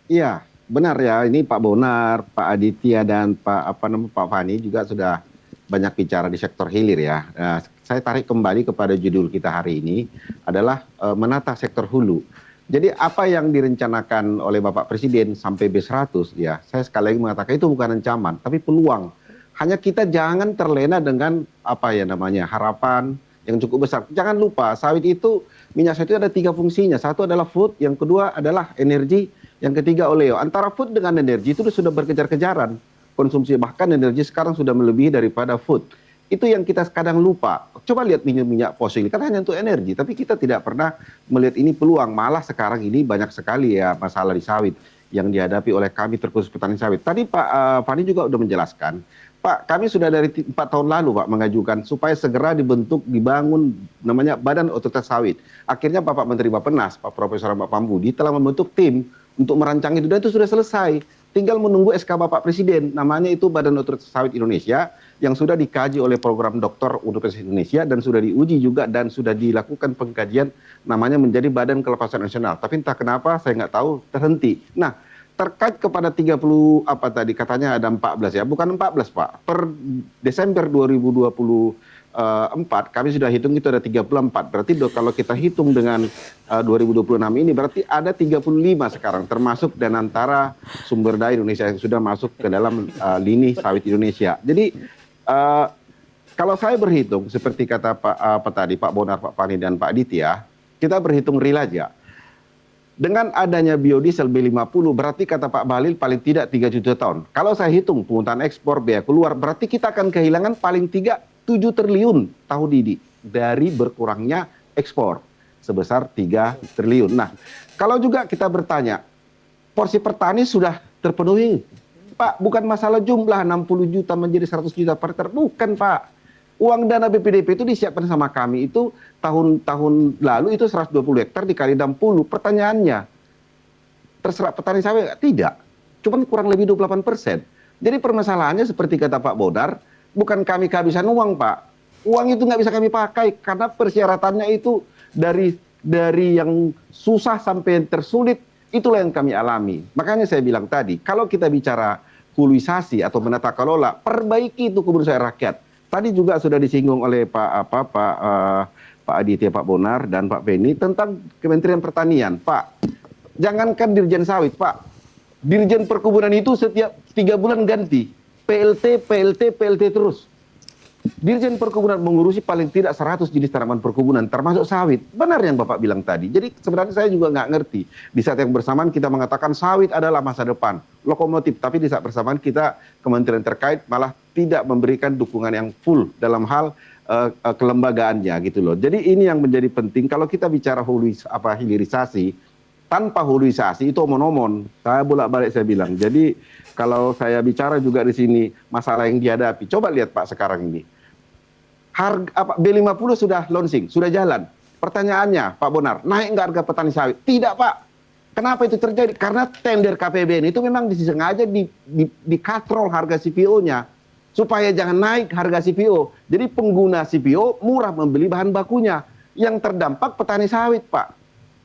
Iya, benar ya. Ini Pak Bonar, Pak Aditya dan Pak Fani juga sudah banyak bicara di sektor hilir ya. Saya tarik kembali kepada judul kita hari ini adalah menata sektor hulu. Jadi apa yang direncanakan oleh Bapak Presiden sampai B100, ya, saya sekali lagi mengatakan itu bukan ancaman, tapi peluang. Hanya kita jangan terlena dengan apa ya namanya harapan yang cukup besar. Jangan lupa sawit itu, minyak sawit itu ada 3 fungsinya. Satu adalah food, yang kedua adalah energi, yang ketiga oleo. Antara food dengan energi itu sudah berkejar-kejaran konsumsi, bahkan energi sekarang sudah melebihi daripada food. Itu yang kita kadang lupa. Coba lihat minyak fosil, kan hanya untuk energi, tapi kita tidak pernah melihat ini peluang. Malah sekarang ini banyak sekali ya masalah di sawit yang dihadapi oleh kami terkhusus petani sawit. Tadi Pak Fani juga sudah menjelaskan, Pak, kami sudah dari 4 tahun lalu Pak mengajukan supaya segera dibangun namanya Badan Otoritas Sawit. Akhirnya Bapak Menteri Bappenas, Pak Profesor Pak Pambudi telah membentuk tim untuk merancang itu, dan itu sudah selesai. Tinggal menunggu SK Bapak Presiden, namanya itu Badan Otoritas Sawit Indonesia, yang sudah dikaji oleh program doktor Universitas Indonesia dan sudah diuji juga dan sudah dilakukan pengkajian, namanya menjadi Badan Kelepasan Nasional. Tapi entah kenapa saya nggak tahu terhenti. Nah, terkait kepada 30 apa tadi katanya ada 14 ya, bukan 14 Pak. Per Desember 2024 kami sudah hitung itu ada 34. Berarti kalau kita hitung dengan 2026 ini berarti ada 35 sekarang, termasuk dan antara sumber daya Indonesia yang sudah masuk ke dalam lini sawit Indonesia. Jadi kalau saya berhitung seperti kata Pak tadi Pak Bonar, Pak Fani dan Pak Aditya, kita berhitung real aja. Dengan adanya biodiesel B50 berarti kata Pak Bahlil paling tidak 3 juta ton. Kalau saya hitung pungutan ekspor, biaya keluar, berarti kita akan kehilangan paling tidak 7 triliun tahun ini dari berkurangnya ekspor sebesar 3 triliun. Nah, kalau juga kita bertanya, porsi petani sudah terpenuhi. Pak, bukan masalah jumlah 60 juta menjadi 100 juta per hektar, bukan Pak. Uang dana BPDP itu disiapkan sama kami itu tahun lalu itu 120 hektar dikali 60. Pertanyaannya, terserah petani sawit? Tidak. Cuman kurang lebih 28%. Jadi permasalahannya seperti kata Pak Bonar, bukan kami kehabisan uang Pak. Uang itu nggak bisa kami pakai karena persyaratannya itu dari yang susah sampai yang tersulit, itulah yang kami alami. Makanya saya bilang tadi, kalau kita bicara huluisasi atau menata kelola, perbaiki itu keberadaan rakyat. Tadi juga sudah disinggung oleh Pak Aditya, Pak Bonar, dan Pak Beni tentang Kementerian Pertanian. Pak, jangankan Dirjen Sawit, Pak. Dirjen Perkebunan itu setiap 3 bulan ganti. PLT terus. Dirjen Perkebunan mengurusi paling tidak 100 jenis tanaman perkebunan, termasuk sawit. Benar yang Bapak bilang tadi. Jadi sebenarnya saya juga nggak ngerti. Di saat yang bersamaan kita mengatakan sawit adalah masa depan, lokomotif. Tapi di saat bersamaan kita, kementerian terkait malah tidak memberikan dukungan yang full dalam hal kelembagaannya gitu loh. Jadi ini yang menjadi penting. Kalau kita bicara hilirisasi, tanpa huluisasi itu omon-omon. Saya bolak-balik saya bilang. Jadi kalau saya bicara juga di sini masalah yang dihadapi. Coba lihat Pak sekarang ini. Harga B50 sudah launching, sudah jalan. Pertanyaannya Pak Bonar, naik nggak harga petani sawit? Tidak Pak. Kenapa itu terjadi? Karena tender KPBN itu memang disengaja dikatrol harga CPO-nya. Supaya jangan naik harga CPO. Jadi pengguna CPO murah membeli bahan bakunya. Yang terdampak petani sawit Pak.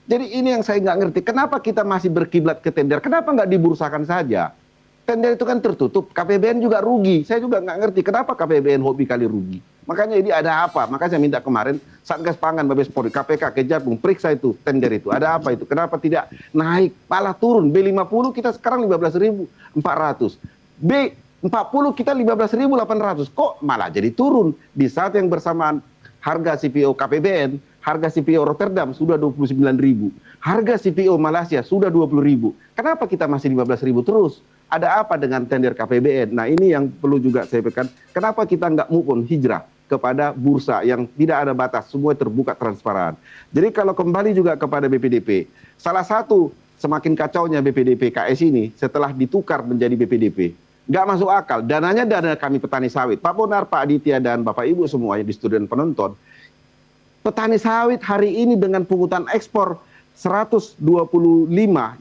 Jadi ini yang saya nggak ngerti. Kenapa kita masih berkiblat ke tender? Kenapa nggak dibursakan saja? Tender itu kan tertutup, KPBN juga rugi. Saya juga nggak ngerti kenapa KPBN hobi kali rugi. Makanya ini ada apa? Makanya saya minta kemarin Satgas Pangan, Mabes Polri, KPK, Kejabung, periksa itu tender itu. Ada apa itu? Kenapa tidak naik? Malah turun. B50 kita sekarang 15.400. B40 kita 15.800. Kok malah jadi turun? Di saat yang bersamaan harga CPO KPBN, harga CPO Rotterdam sudah 29.000. Harga CPO Malaysia sudah 20.000. Kenapa kita masih 15.000 terus? Ada apa dengan tender KPBN? Nah ini yang perlu juga saya berikan. Kenapa kita nggak move on hijrah kepada bursa yang tidak ada batas, semua terbuka transparan. Jadi kalau kembali juga kepada BPDP, salah satu semakin kacaunya BPDP KS ini setelah ditukar menjadi BPDP. Nggak masuk akal, dananya dana kami petani sawit. Pak Bonar, Pak Aditya, dan Bapak Ibu semua yang di studio dan penonton, petani sawit hari ini dengan pungutan ekspor 125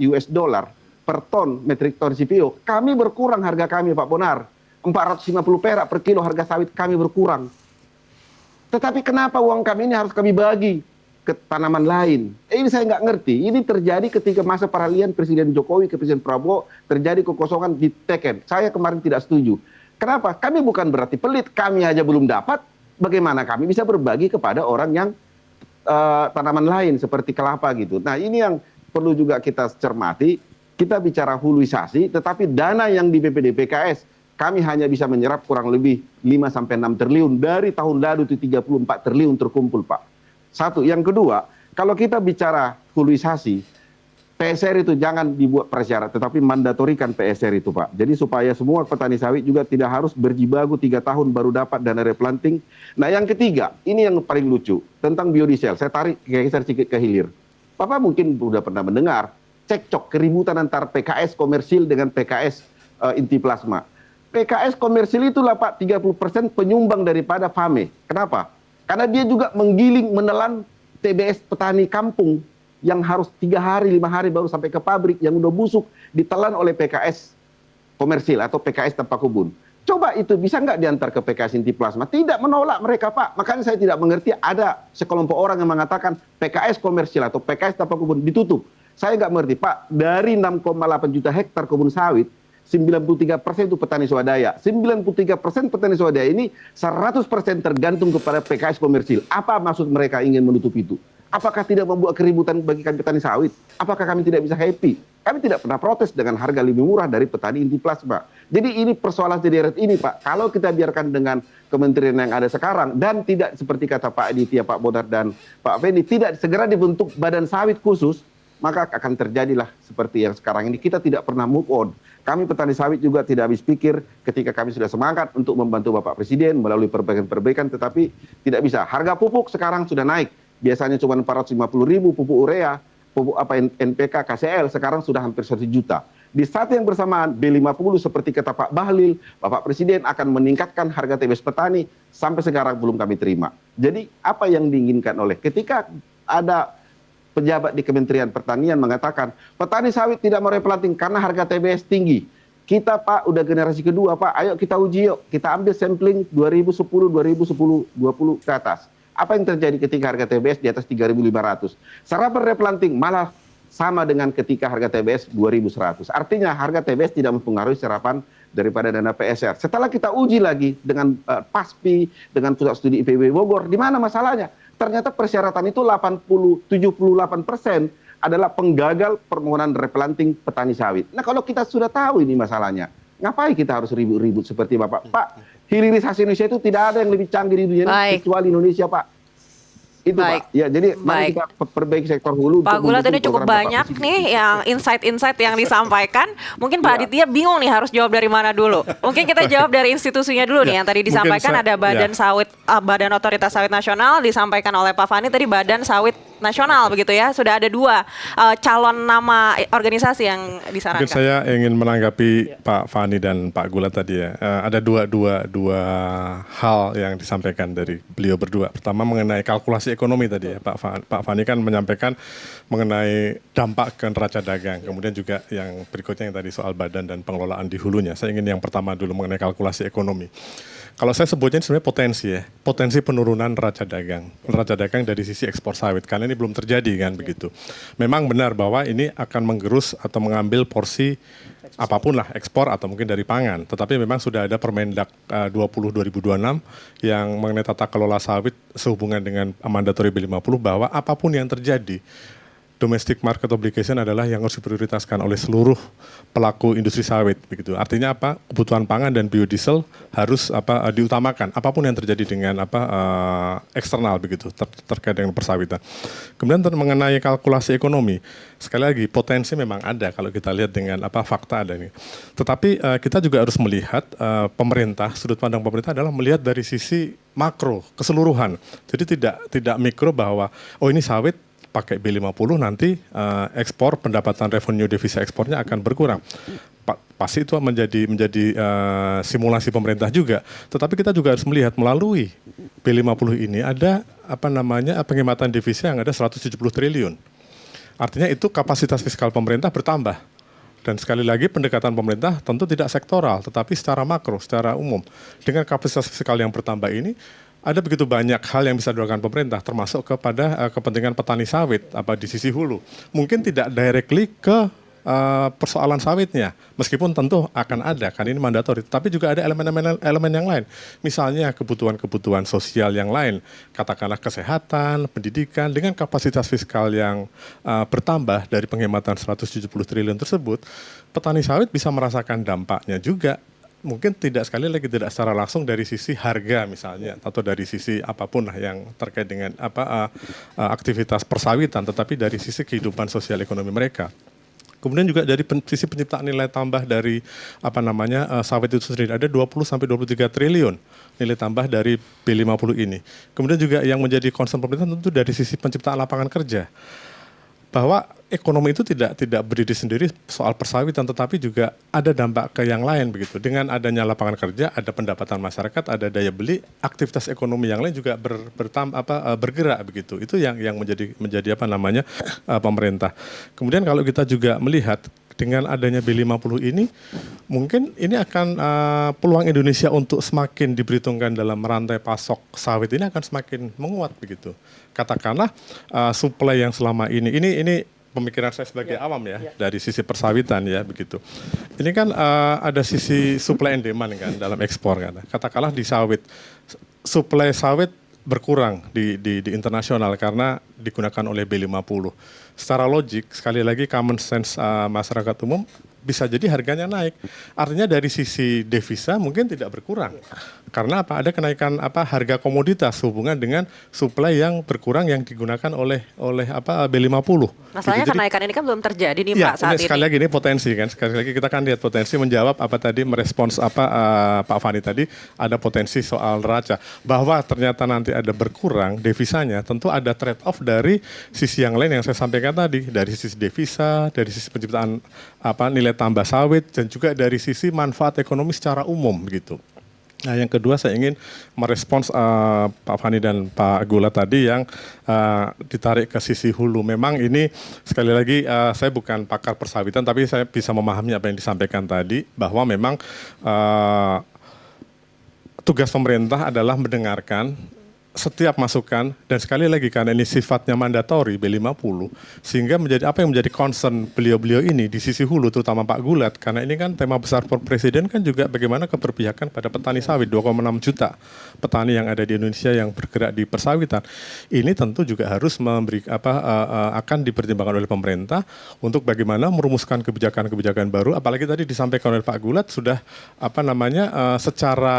US dollar per ton, metrik ton CPO, kami berkurang harga kami Pak Bonar, 450 perak per kilo harga sawit kami berkurang. Tetapi kenapa uang kami ini harus kami bagi ke tanaman lain? Ini saya nggak ngerti. Ini terjadi ketika masa peralihan Presiden Jokowi ke Presiden Prabowo, terjadi kekosongan di Teken. Saya kemarin tidak setuju. Kenapa? Kami bukan berarti pelit, kami aja belum dapat, bagaimana kami bisa berbagi kepada orang yang tanaman lain seperti kelapa gitu. Nah ini yang perlu juga kita cermati, kita bicara huluisasi, tetapi dana yang di BPD PKS, kami hanya bisa menyerap kurang lebih 5-6 triliun. Dari tahun lalu itu 34 triliun terkumpul, Pak. Satu. Yang kedua, kalau kita bicara huluisasi, PSR itu jangan dibuat prasyarat, tetapi mandatorikan PSR itu, Pak. Jadi supaya semua petani sawit juga tidak harus berjibaku 3 tahun baru dapat dana replanting. Nah yang ketiga, ini yang paling lucu, tentang biodiesel. Saya tarik geser sedikit ke hilir. Bapak mungkin sudah pernah mendengar cekcok keributan antara PKS komersil dengan PKS inti plasma. PKS komersil itulah Pak 30% penyumbang daripada FAME. Kenapa? Karena dia juga menggiling, menelan TBS petani kampung yang harus 3 hari, 5 hari baru sampai ke pabrik yang udah busuk, ditelan oleh PKS komersil atau PKS tanpa kebun. Coba itu bisa nggak diantar ke PKS inti plasma? Tidak menolak mereka, Pak. Makanya saya tidak mengerti ada sekelompok orang yang mengatakan PKS komersil atau PKS tanpa kebun ditutup. Saya nggak mengerti, Pak. Dari 6,8 juta hektar kebun sawit, 93% itu petani swadaya. 93% petani swadaya ini 100% tergantung kepada PKS komersil. Apa maksud mereka ingin menutup itu? Apakah tidak membuat keributan bagi kami petani sawit? Apakah kami tidak bisa happy? Kami tidak pernah protes dengan harga lebih murah dari petani inti plasma. Jadi ini persoalan sederet ini, Pak. Kalau kita biarkan dengan kementerian yang ada sekarang dan tidak seperti kata Pak Aditya, Pak Bonar dan Pak Fendi, tidak segera dibentuk badan sawit khusus, maka akan terjadilah seperti yang sekarang ini. Kita tidak pernah move on. Kami petani sawit juga tidak habis pikir ketika kami sudah semangat untuk membantu Bapak Presiden melalui perbaikan-perbaikan, tetapi tidak bisa. Harga pupuk sekarang sudah naik. Biasanya cuma 450.000 pupuk urea, pupuk NPK, KCL, sekarang sudah hampir 1 juta. Di saat yang bersamaan, B50 seperti kata Pak Bahlil, Bapak Presiden akan meningkatkan harga TBS petani, sampai sekarang belum kami terima. Jadi apa yang diinginkan oleh ketika ada pejabat di Kementerian Pertanian mengatakan, petani sawit tidak mau replanting karena harga TBS tinggi. Kita Pak, udah generasi kedua Pak, ayo kita uji yuk, kita ambil sampling 2010, 2020 ke atas. Apa yang terjadi ketika harga TBS di atas 3.500? Serapan replanting malah sama dengan ketika harga TBS 2.100. Artinya harga TBS tidak mempengaruhi serapan daripada dana PSR. Setelah kita uji lagi dengan PASPI, dengan Pusat Studi IPB Bogor, di mana masalahnya? Ternyata persyaratan itu 78% adalah penggagal permohonan replanting petani sawit. Nah kalau kita sudah tahu ini masalahnya, ngapain kita harus ribut-ribut seperti Bapak? Pak, hilirisasi Indonesia itu tidak ada yang lebih canggih di dunia ini kecuali Indonesia, Pak. Itu Baik. Pak. Ya, jadi mari kita perbaiki sektor hulu. Pak Gulat ini cukup banyak nih yang insight-insight yang disampaikan. Mungkin Pak Aditya bingung nih harus jawab dari mana dulu. Mungkin kita jawab dari institusinya dulu nih yang tadi disampaikan ada Badan Sawit, Badan Otoritas Sawit Nasional disampaikan oleh Pak Fani tadi Badan Sawit Nasional begitu ya. Sudah ada 2 calon nama organisasi yang disarankan. Mungkin saya ingin menanggapi Pak Fani dan Pak Gulat tadi ya. Ada dua hal yang disampaikan dari beliau berdua. Pertama mengenai kalkulasi ekonomi tadi ya. Pak Fani kan menyampaikan mengenai dampak ke neraca dagang. Kemudian juga yang berikutnya yang tadi soal badan dan pengelolaan di hulunya. Saya ingin yang pertama dulu mengenai kalkulasi ekonomi. Kalau saya sebutnya sebenarnya potensi ya, potensi penurunan neraca dagang dari sisi ekspor sawit, karena ini belum terjadi kan begitu. Memang benar bahwa ini akan menggerus atau mengambil porsi apapun lah ekspor atau mungkin dari pangan, tetapi memang sudah ada Permendak 20/2026 yang mengenai tata kelola sawit sehubungan dengan mandatori B50 bahwa apapun yang terjadi, domestic market obligation adalah yang harus diprioritaskan oleh seluruh pelaku industri sawit begitu. Artinya apa? Kebutuhan pangan dan biodiesel harus diutamakan apapun yang terjadi dengan eksternal begitu terkait dengan persawitan. Kemudian mengenai kalkulasi ekonomi, sekali lagi potensi memang ada kalau kita lihat dengan fakta ada nih. Tetapi kita juga harus melihat pemerintah, sudut pandang pemerintah adalah melihat dari sisi makro keseluruhan. Jadi tidak mikro bahwa ini sawit pakai B50 nanti ekspor pendapatan revenue devisa ekspornya akan berkurang. Pasti itu menjadi simulasi pemerintah juga. Tetapi kita juga harus melihat melalui B50 ini ada penghematan devisa yang ada 170 triliun. Artinya itu kapasitas fiskal pemerintah bertambah. Dan sekali lagi pendekatan pemerintah tentu tidak sektoral, tetapi secara makro, secara umum. Dengan kapasitas fiskal yang bertambah ini, ada begitu banyak hal yang bisa dilakukan pemerintah, termasuk kepada kepentingan petani sawit di sisi hulu. Mungkin tidak directly ke persoalan sawitnya, meskipun tentu akan ada kan ini mandatori, tapi juga ada elemen yang lain, misalnya kebutuhan sosial yang lain, katakanlah kesehatan, pendidikan, dengan kapasitas fiskal yang bertambah dari penghematan 170 triliun tersebut, petani sawit bisa merasakan dampaknya juga. Mungkin tidak secara langsung dari sisi harga misalnya atau dari sisi apapun lah yang terkait dengan aktivitas persawitan, tetapi dari sisi kehidupan sosial ekonomi mereka. Kemudian juga dari sisi penciptaan nilai tambah dari sawit itu sendiri ada 20 sampai 23 triliun nilai tambah dari B50 ini. Kemudian juga yang menjadi concern pemerintah tentu dari sisi penciptaan lapangan kerja. Bahwa ekonomi itu tidak berdiri sendiri soal persawitan, tetapi juga ada dampak ke yang lain begitu. Dengan adanya lapangan kerja, ada pendapatan masyarakat, ada daya beli, aktivitas ekonomi yang lain juga bergerak begitu. Itu yang menjadi pemerintah. Kemudian kalau kita juga melihat dengan adanya B50 ini, mungkin ini akan peluang Indonesia untuk semakin diperhitungkan dalam rantai pasok sawit ini akan semakin menguat begitu. Katakanlah suplai yang selama ini pemikiran saya sebagai awam ya, dari sisi persawitan ya begitu. Ini kan ada sisi supply and demand kan dalam ekspor kan. Katakanlah di sawit, suplai sawit berkurang di internasional karena digunakan oleh B50. Secara logik, sekali lagi common sense masyarakat umum, bisa jadi harganya naik. Artinya dari sisi devisa mungkin tidak berkurang. Karena apa? Ada kenaikan harga komoditas hubungan dengan suplai yang berkurang yang digunakan oleh B50. Masalahnya gitu. kenaikan ini kan belum terjadi nih Ya, Pak saat ini. Sekali lagi ini potensi kan. Sekali lagi kita kan lihat potensi menjawab merespons Pak Fani tadi, ada potensi soal neraca. Bahwa ternyata nanti ada berkurang devisanya, tentu ada trade off dari sisi yang lain yang saya sampaikan tadi, dari sisi devisa, dari sisi penciptaan nilai tambah sawit, dan juga dari sisi manfaat ekonomi secara umum gitu. Nah, yang kedua saya ingin merespons Pak Fani dan Pak Gula tadi yang ditarik ke sisi hulu. Memang ini sekali lagi saya bukan pakar persawitan, tapi saya bisa memahami apa yang disampaikan tadi, bahwa memang tugas pemerintah adalah mendengarkan setiap masukan, dan sekali lagi karena ini sifatnya mandatori B50, sehingga apa yang menjadi concern beliau-beliau ini di sisi hulu, terutama Pak Gulat, karena ini kan tema besar Presiden kan juga bagaimana keberpihakan pada petani sawit, 2,6 juta petani yang ada di Indonesia yang bergerak di persawitan. Ini tentu juga harus akan dipertimbangkan oleh pemerintah untuk bagaimana merumuskan kebijakan-kebijakan baru, apalagi tadi disampaikan oleh Pak Gulat sudah secara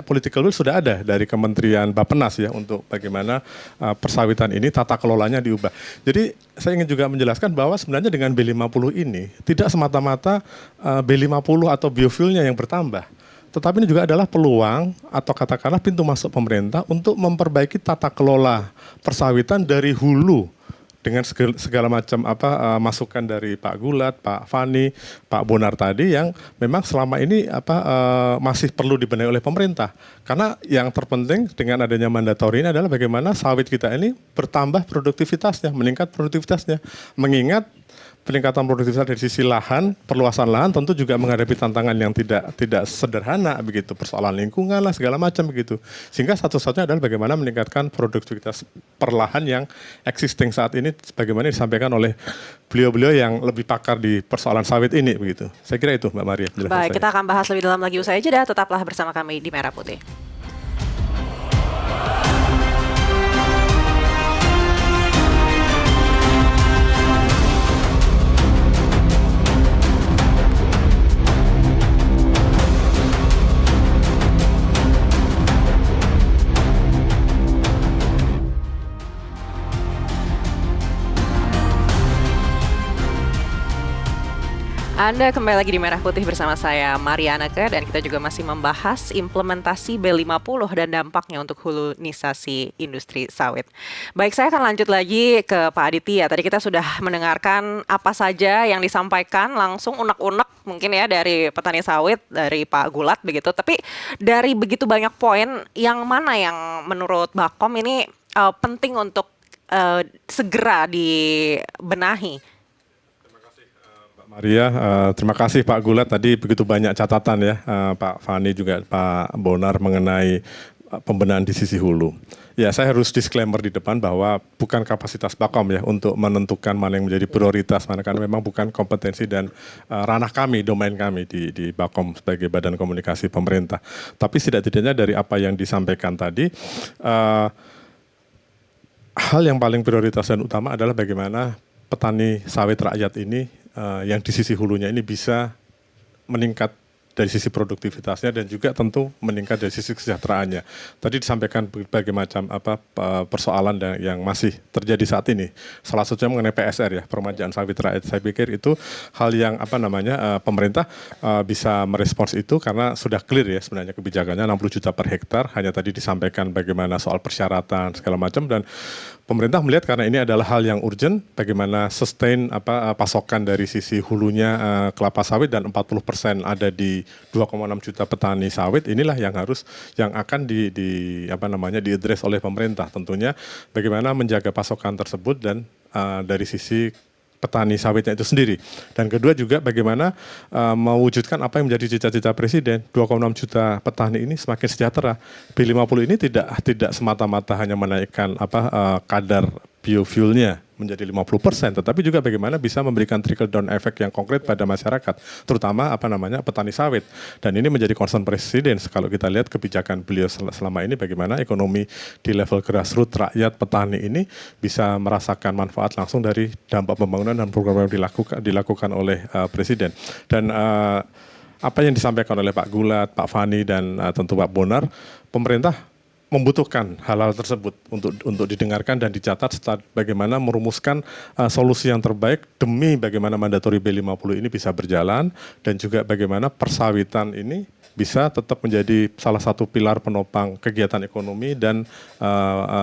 political will sudah ada dari Kementerian Bappenas ya untuk bagaimana persawitan ini tata kelolanya diubah. Jadi saya ingin juga menjelaskan bahwa sebenarnya dengan B50 ini tidak semata-mata B50 atau biofuelnya yang bertambah, tetapi ini juga adalah peluang atau katakanlah pintu masuk pemerintah untuk memperbaiki tata kelola persawitan dari hulu dengan segala macam masukan dari Pak Gulat, Pak Fani, Pak Bonar tadi yang memang selama ini masih perlu dibenahi oleh pemerintah. Karena yang terpenting dengan adanya mandatori ini adalah bagaimana sawit kita ini bertambah produktivitasnya, meningkat produktivitasnya. Mengingat peningkatan produktivitas dari sisi lahan, perluasan lahan tentu juga menghadapi tantangan yang tidak sederhana begitu, persoalan lingkungan lah segala macam begitu. Sehingga satu-satunya adalah bagaimana meningkatkan produktivitas perlahan yang existing saat ini, sebagaimana disampaikan oleh beliau-beliau yang lebih pakar di persoalan sawit ini begitu. Saya kira itu Mbak Maria. Baik, kita akan bahas lebih dalam lagi usai jeda. Tetaplah bersama kami di Merah Putih. Anda kembali lagi di Merah Putih bersama saya Maria Aneke, dan kita juga masih membahas implementasi B50 dan dampaknya untuk hulunisasi industri sawit. Baik, saya akan lanjut lagi ke Pak Aditya. Tadi kita sudah mendengarkan apa saja yang disampaikan langsung unek-unek mungkin ya dari petani sawit, dari Pak Gulat begitu. Tapi dari begitu banyak poin, yang mana yang menurut Bakom ini penting untuk segera dibenahi? Maria, terima kasih Pak Gulat, tadi begitu banyak catatan ya, Pak Fani juga Pak Bonar mengenai pembenahan di sisi hulu. Ya, saya harus disclaimer di depan bahwa bukan kapasitas Bakom ya untuk menentukan mana yang menjadi prioritas, mana karena memang bukan kompetensi dan ranah kami, domain kami di Bakom sebagai badan komunikasi pemerintah. Tapi setidak-tidaknya dari apa yang disampaikan tadi, hal yang paling prioritas dan utama adalah bagaimana petani sawit rakyat ini yang di sisi hulunya ini bisa meningkat dari sisi produktivitasnya dan juga tentu meningkat dari sisi kesejahteraannya. Tadi disampaikan berbagai macam persoalan yang masih terjadi saat ini. Salah satunya mengenai PSR ya, permajaan sawit rakyat. Saya pikir itu hal yang pemerintah bisa merespons itu karena sudah clear ya sebenarnya kebijakannya 60 juta per hektar. Hanya tadi disampaikan bagaimana soal persyaratan segala macam dan pemerintah melihat karena ini adalah hal yang urgent, bagaimana sustain pasokan dari sisi hulunya kelapa sawit dan 40% ada di 2,6 juta petani sawit, inilah yang akan diadres oleh pemerintah. Tentunya bagaimana menjaga pasokan tersebut dan dari sisi petani sawitnya itu sendiri. Dan kedua juga bagaimana mewujudkan apa yang menjadi cita-cita Presiden, 2,6 juta petani ini semakin sejahtera. B50 ini tidak semata-mata hanya menaikkan kadar biofuelnya menjadi 50%, tetapi juga bagaimana bisa memberikan trickle down effect yang konkret pada masyarakat, terutama petani sawit. Dan ini menjadi concern Presiden. Kalau kita lihat kebijakan beliau selama ini, bagaimana ekonomi di level grassroots rakyat petani ini bisa merasakan manfaat langsung dari dampak pembangunan dan program yang dilakukan oleh Presiden. Dan apa yang disampaikan oleh Pak Gulat, Pak Fani, dan tentu Pak Bonar, pemerintah membutuhkan hal-hal tersebut untuk didengarkan dan dicatat serta bagaimana merumuskan solusi yang terbaik demi bagaimana mandatori B50 ini bisa berjalan dan juga bagaimana persawitan ini bisa tetap menjadi salah satu pilar penopang kegiatan ekonomi dan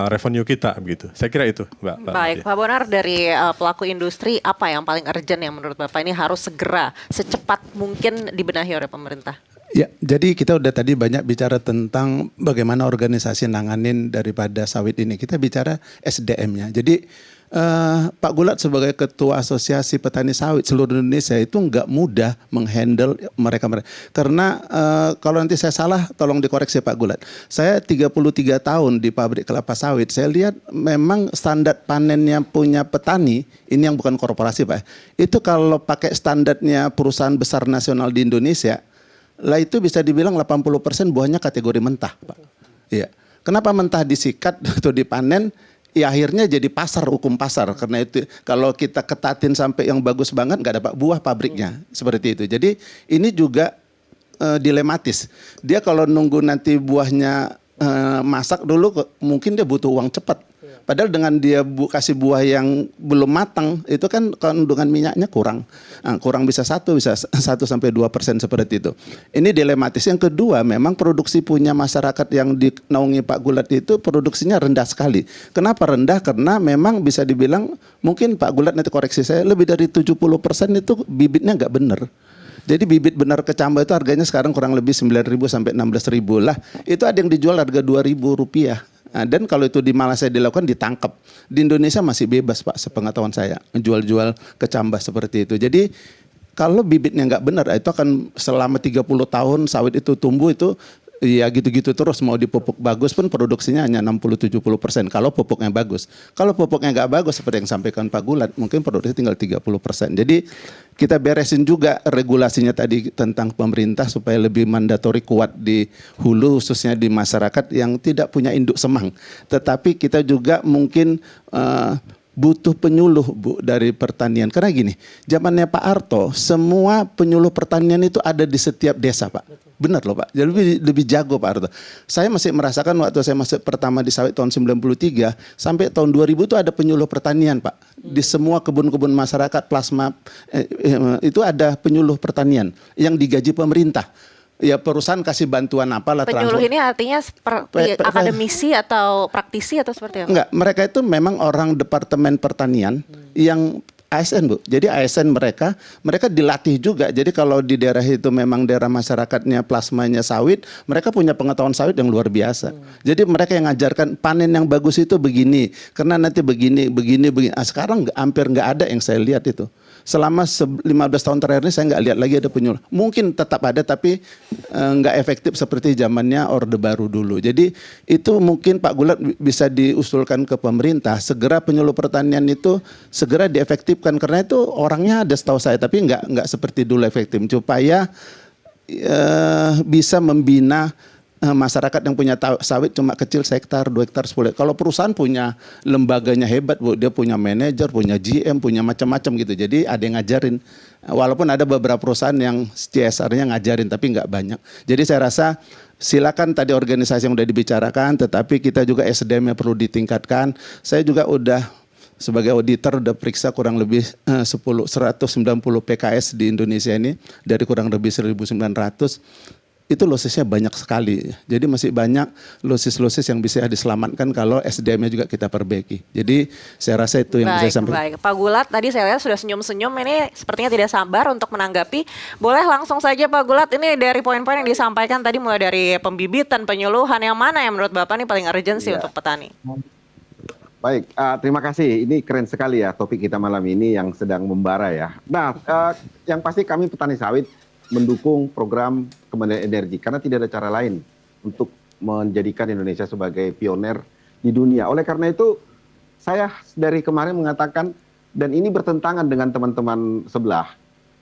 revenue kita begitu. Saya kira itu, Mbak. Baik, Pak Bonar, dari pelaku industri apa yang paling urgent yang menurut Bapak ini harus segera secepat mungkin dibenahi oleh pemerintah? Ya, jadi kita udah tadi banyak bicara tentang bagaimana organisasi nanganin daripada sawit ini. Kita bicara SDM-nya. Jadi Pak Gulat sebagai Ketua Asosiasi Petani Sawit seluruh Indonesia itu nggak mudah menghandle mereka. Karena kalau nanti saya salah, tolong dikoreksi Pak Gulat. Saya 33 tahun di pabrik kelapa sawit. Saya lihat memang standar panennya punya petani, ini yang bukan korporasi Pak. Itu kalau pakai standarnya perusahaan besar nasional di Indonesia, lah itu bisa dibilang 80% buahnya kategori mentah, Pak. Iya. Kenapa mentah disikat atau dipanen? Ya akhirnya jadi hukum pasar. Karena itu kalau kita ketatin sampai yang bagus banget nggak dapat buah pabriknya. Seperti itu. Jadi ini juga dilematis. Dia kalau nunggu nanti buahnya masak dulu, mungkin dia butuh uang cepat. Padahal dengan dia kasih buah yang belum matang, itu kan kandungan minyaknya kurang. Kurang bisa 1 sampai 2% seperti itu. Ini dilematis. Yang kedua, memang produksi punya masyarakat yang dinaungi Pak Gulat itu produksinya rendah sekali. Kenapa rendah? Karena memang bisa dibilang, mungkin Pak Gulat nanti koreksi saya, lebih dari 70% itu bibitnya nggak benar. Jadi bibit benar kecambah itu harganya sekarang kurang lebih 9.000 sampai 16.000 lah. Itu ada yang dijual harga Rp2.000. Nah, dan kalau itu di Malaysia dilakukan ditangkap. Di Indonesia masih bebas Pak, sepengetahuan saya, jual-jual kecambah seperti itu. Jadi kalau bibitnya nggak benar, itu akan selama 30 tahun sawit itu tumbuh itu ya gitu-gitu terus. Mau dipupuk bagus pun produksinya hanya 60-70% kalau pupuknya bagus. Kalau pupuknya nggak bagus seperti yang sampaikan Pak Gulat, mungkin produksi tinggal 30%. Jadi kita beresin juga regulasinya tadi tentang pemerintah supaya lebih mandatori kuat di hulu, khususnya di masyarakat yang tidak punya induk semang. Tetapi kita juga mungkin butuh penyuluh Bu dari pertanian. Karena gini, zamannya Pak Harto semua penyuluh pertanian itu ada di setiap desa Pak. Benar loh Pak, jadi lebih jago Pak Harto. Saya masih merasakan waktu saya masuk pertama di sawit tahun 93 sampai tahun 2000 itu ada penyuluh pertanian Pak. Di semua kebun-kebun masyarakat plasma itu ada penyuluh pertanian yang digaji pemerintah. Ya perusahaan kasih bantuan apalah. Penyuluh ini artinya akademisi atau praktisi atau seperti apa? Enggak, mereka itu memang orang Departemen Pertanian yang ASN Bu. Jadi ASN mereka dilatih juga. Jadi kalau di daerah itu memang daerah masyarakatnya plasmanya sawit, mereka punya pengetahuan sawit yang luar biasa. Jadi mereka yang ngajarkan panen yang bagus itu begini, karena nanti begini. Sekarang hampir nggak ada yang saya lihat itu. Selama 15 tahun terakhir ini saya nggak lihat lagi ada penyuluh. Mungkin tetap ada tapi nggak efektif seperti zamannya Orde Baru dulu. Jadi itu mungkin Pak Gulat bisa diusulkan ke pemerintah segera penyuluh pertanian itu segera diefektifkan, karena itu orangnya ada setahu saya tapi nggak seperti dulu efektif, supaya bisa membina masyarakat yang punya sawit cuma kecil hektar, 2 hektar, 10 hektar. Kalau perusahaan punya lembaganya hebat Bu, dia punya manajer, punya GM, punya macam-macam gitu. Jadi ada yang ngajarin. Walaupun ada beberapa perusahaan yang CSR-nya ngajarin tapi nggak banyak. Jadi saya rasa silakan tadi organisasi yang udah dibicarakan, tetapi kita juga SDM-nya perlu ditingkatkan. Saya juga udah sebagai auditor udah periksa kurang lebih 190 PKS di Indonesia ini dari kurang lebih 1.900. Itu losesnya banyak sekali. Jadi masih banyak losis-losis yang bisa diselamatkan kalau SDM-nya juga kita perbaiki. Jadi saya rasa itu yang bisa saya sampaikan. Baik, Pak Gulat tadi saya lihat sudah senyum-senyum, ini sepertinya tidak sabar untuk menanggapi. Boleh langsung saja Pak Gulat, ini dari poin-poin yang disampaikan tadi mulai dari pembibitan, penyuluhan, yang mana yang menurut Bapak ini paling urgensi untuk petani? Baik, terima kasih. Ini keren sekali ya topik kita malam ini yang sedang membara ya. Nah, yang pasti kami petani sawit mendukung program Kementerian Energi karena tidak ada cara lain untuk menjadikan Indonesia sebagai pioner di dunia. Oleh karena itu, saya dari kemarin mengatakan, dan ini bertentangan dengan teman-teman sebelah,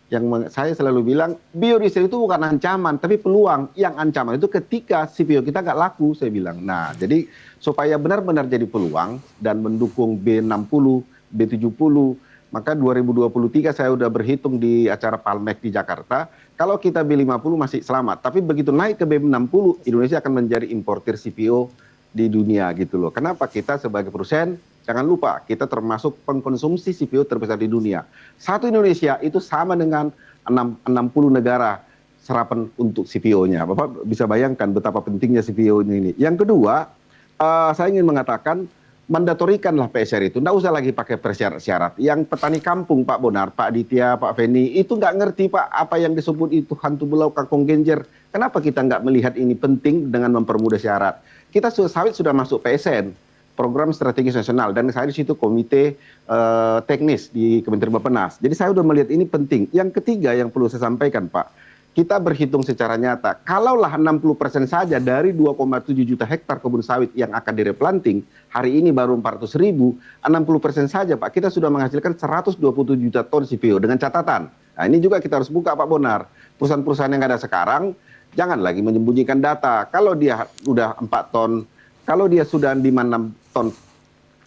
yang saya selalu bilang biodiesel itu bukan ancaman tapi peluang. Yang ancaman itu ketika CPO kita nggak laku, saya bilang. Nah, jadi supaya benar-benar jadi peluang dan mendukung B60, B70, maka 2023 saya udah berhitung di acara Palmek di Jakarta, kalau kita B50 masih selamat, tapi begitu naik ke B60, Indonesia akan menjadi importir CPO di dunia gitu loh. Kenapa? Kita sebagai produsen, jangan lupa kita termasuk pengkonsumsi CPO terbesar di dunia. Satu Indonesia itu sama dengan 60 negara serapan untuk CPO-nya. Bapak bisa bayangkan betapa pentingnya CPO ini. Yang kedua, saya ingin mengatakan, mandatorikanlah PSR itu, nggak usah lagi pakai persyarat-syarat. Yang petani kampung Pak Bonar, Pak Aditya, Pak Feni, itu nggak ngerti Pak apa yang disebut itu hantu belau kangkung genjer. Kenapa kita nggak melihat ini penting dengan mempermudah syarat? Kita sawit sudah masuk PSN, Program Strategis Nasional, dan saya di situ komite teknis di Kementerian Bappenas. Jadi saya sudah melihat ini penting. Yang ketiga yang perlu saya sampaikan Pak, kita berhitung secara nyata, kalaulah 60% saja dari 2,7 juta hektar kebun sawit yang akan direplanting, hari ini baru 400.000, 60% saja Pak, kita sudah menghasilkan 127 juta ton CPO dengan catatan. Nah ini juga kita harus buka Pak Bonar, perusahaan-perusahaan yang ada sekarang, jangan lagi menyembunyikan data. Kalau dia sudah 4 ton, kalau dia sudah 5-6 ton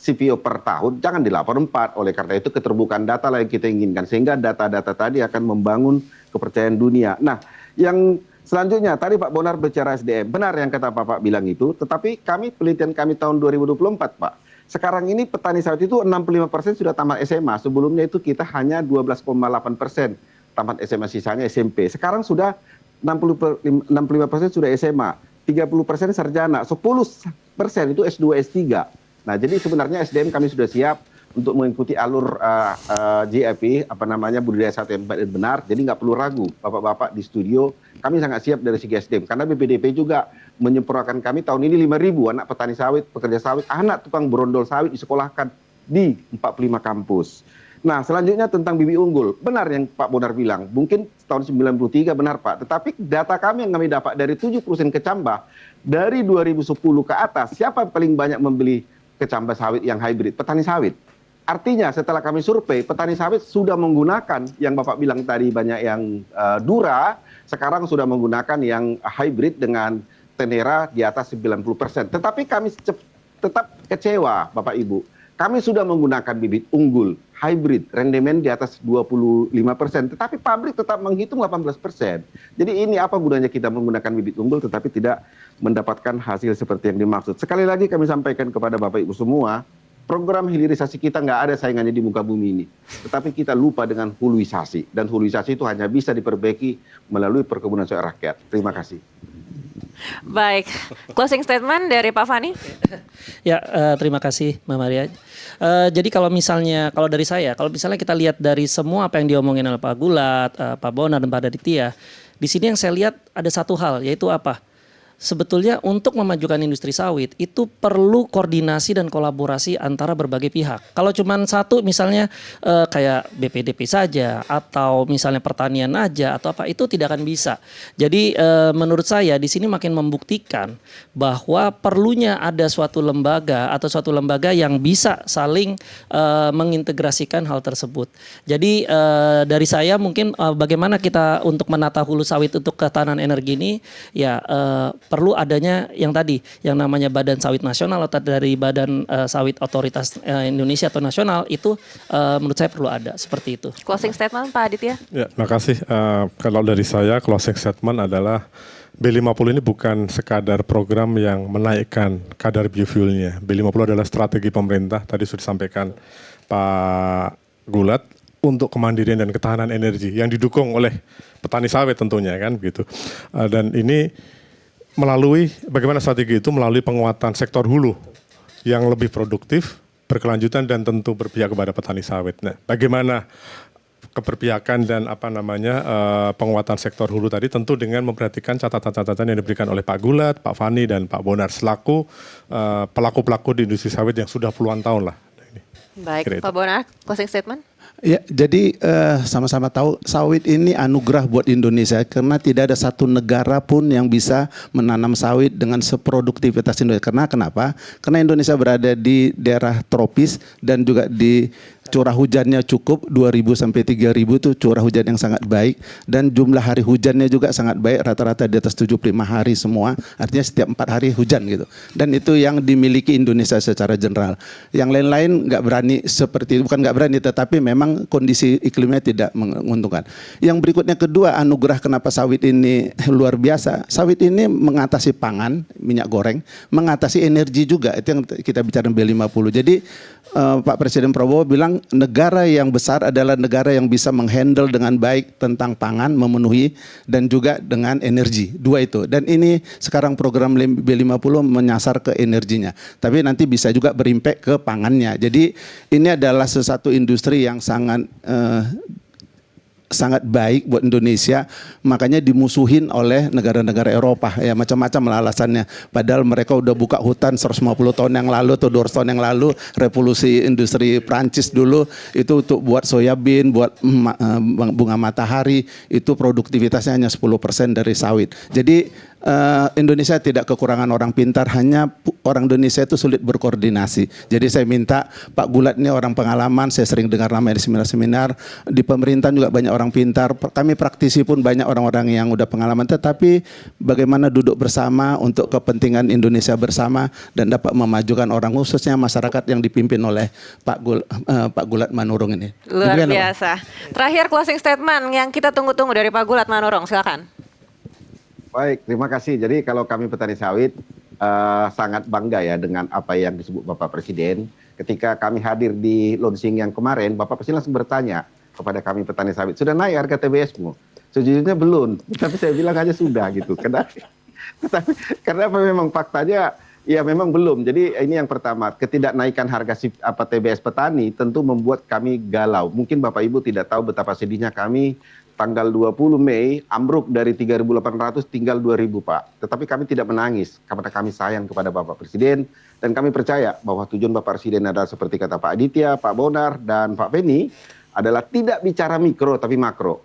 CPO per tahun, jangan dilapor 4. Oleh karena itu keterbukaan data lah yang kita inginkan, sehingga data-data tadi akan membangun kepercayaan dunia. Nah, yang selanjutnya tadi Pak Bonar bicara SDM, benar yang kata Bapak bilang itu, tetapi penelitian kami tahun 2024 Pak, sekarang ini petani sawit itu 65% sudah tamat SMA, sebelumnya itu kita hanya 12,8% tamat SMA, sisanya SMP. Sekarang sudah 65% sudah SMA, 30% sarjana, 10% itu S2, S3. Nah, jadi sebenarnya SDM kami sudah siap untuk mengikuti alur GIP, budidaya sawit yang benar, jadi nggak perlu ragu, Bapak-Bapak di studio, kami sangat siap dari segi SDM, karena BPDP juga menyempurnakan kami tahun ini 5.000 anak petani sawit, pekerja sawit, anak tukang berondol sawit disekolahkan di 45 kampus. Nah, selanjutnya tentang bibit unggul, benar yang Pak Bonar bilang, mungkin tahun 93 benar Pak, tetapi data kami yang kami dapat dari 7 perusahaan kecambah, dari 2010 ke atas, siapa yang paling banyak membeli kecambah sawit yang hybrid? Petani sawit. Artinya setelah kami survei, petani sawit sudah menggunakan yang Bapak bilang tadi banyak yang Dura, sekarang sudah menggunakan yang hybrid dengan tenera di atas 90%. Tetapi kami tetap kecewa Bapak Ibu. Kami sudah menggunakan bibit unggul, hybrid, rendemen di atas 25%. Tetapi pabrik tetap menghitung 18%. Jadi ini apa gunanya kita menggunakan bibit unggul tetapi tidak mendapatkan hasil seperti yang dimaksud. Sekali lagi kami sampaikan kepada Bapak Ibu semua, program hilirisasi kita nggak ada saingannya di muka bumi ini. Tetapi kita lupa dengan huluisasi. Dan huluisasi itu hanya bisa diperbaiki melalui perkebunan sawit rakyat. Terima kasih. Baik, closing statement dari Pak Fani. Ya, terima kasih Mbak Maria. Jadi kalau dari saya, kalau misalnya kita lihat dari semua apa yang diomongin oleh Pak Gulat, Pak Bonar dan Pak Aditya, di sini yang saya lihat ada satu hal, yaitu apa? Sebetulnya untuk memajukan industri sawit itu perlu koordinasi dan kolaborasi antara berbagai pihak. Kalau cuma satu misalnya kayak BPDP saja atau misalnya pertanian aja atau apa, itu tidak akan bisa. Jadi menurut saya di sini makin membuktikan bahwa perlunya ada suatu lembaga atau suatu lembaga yang bisa saling mengintegrasikan hal tersebut. Jadi dari saya mungkin bagaimana kita untuk menata hulu sawit untuk ketahanan energi ini ya perlu adanya yang tadi yang namanya Badan Sawit Nasional atau dari Badan Sawit Otoritas Indonesia atau nasional itu menurut saya perlu ada seperti itu. Closing statement Pak Aditya. Ya, terima kasih. Kalau dari saya closing statement adalah B50 ini bukan sekadar program yang menaikkan kadar biofuelnya. B50 adalah strategi pemerintah, tadi sudah disampaikan Pak Gulat, untuk kemandirian dan ketahanan energi yang didukung oleh petani sawit tentunya kan begitu. Dan ini melalui bagaimana strategi itu melalui penguatan sektor hulu yang lebih produktif, berkelanjutan dan tentu berpihak kepada petani sawit. Nah, bagaimana keberpihakan dan penguatan sektor hulu tadi tentu dengan memperhatikan catatan-catatan yang diberikan oleh Pak Gulat, Pak Fani dan Pak Bonar selaku pelaku-pelaku di industri sawit yang sudah puluhan tahun lah. Baik, Pak Bonar, closing statement. Ya, jadi sama-sama tahu sawit ini anugerah buat Indonesia karena tidak ada satu negara pun yang bisa menanam sawit dengan seproduktivitas Indonesia. Karena kenapa? Karena Indonesia berada di daerah tropis dan juga di curah hujannya cukup 2.000 sampai 3.000 itu curah hujan yang sangat baik dan jumlah hari hujannya juga sangat baik, rata-rata di atas 75 hari semua, artinya setiap 4 hari hujan gitu. Dan itu yang dimiliki Indonesia secara general. Yang lain-lain nggak berani seperti itu, bukan nggak berani tetapi memang kondisi iklimnya tidak menguntungkan. Yang berikutnya kedua, anugerah kenapa sawit ini luar biasa. Sawit ini mengatasi pangan, minyak goreng, mengatasi energi juga. Itu yang kita bicara B50. Jadi Pak Presiden Prabowo bilang negara yang besar adalah negara yang bisa menghandle dengan baik tentang pangan, memenuhi dan juga dengan energi. Dua itu. Dan ini sekarang program B50 menyasar ke energinya. Tapi nanti bisa juga berimpact ke pangannya. Jadi ini adalah sesuatu industri yang sangat baik buat Indonesia, makanya dimusuhin oleh negara-negara Eropa ya, macam-macam lah alasannya, padahal mereka udah buka hutan 150 tahun yang lalu atau 200 tahun yang lalu, revolusi industri Prancis dulu itu untuk buat soybean, buat bunga matahari, itu produktivitasnya hanya 10% dari sawit. Jadi Indonesia tidak kekurangan orang pintar, hanya orang Indonesia itu sulit berkoordinasi. Jadi saya minta Pak Gulat ini orang pengalaman, saya sering dengar namanya di seminar-seminar, di pemerintahan juga banyak orang pintar, kami praktisi pun banyak orang-orang yang udah pengalaman, tetapi bagaimana duduk bersama untuk kepentingan Indonesia bersama dan dapat memajukan orang, khususnya masyarakat yang dipimpin oleh Pak Gulat Manurung ini. Luar biasa. Terakhir closing statement yang kita tunggu-tunggu dari Pak Gulat Manurung, silakan. Baik, terima kasih. Jadi kalau kami petani sawit sangat bangga ya dengan apa yang disebut Bapak Presiden. Ketika kami hadir di launching yang kemarin, Bapak Presiden langsung bertanya kepada kami petani sawit, sudah naik harga TBS-mu? Sejujurnya belum, tapi saya bilang aja sudah gitu. Karena memang faktanya ya memang belum. Jadi ini yang pertama, ketidaknaikan harga TBS petani tentu membuat kami galau. Mungkin Bapak Ibu tidak tahu betapa sedihnya kami. Tanggal 20 Mei ambruk dari 3.800 tinggal 2.000 Pak. Tetapi kami tidak menangis karena kami sayang kepada Bapak Presiden dan kami percaya bahwa tujuan Bapak Presiden adalah seperti kata Pak Aditya, Pak Bonar dan Pak Feni adalah tidak bicara mikro tapi makro.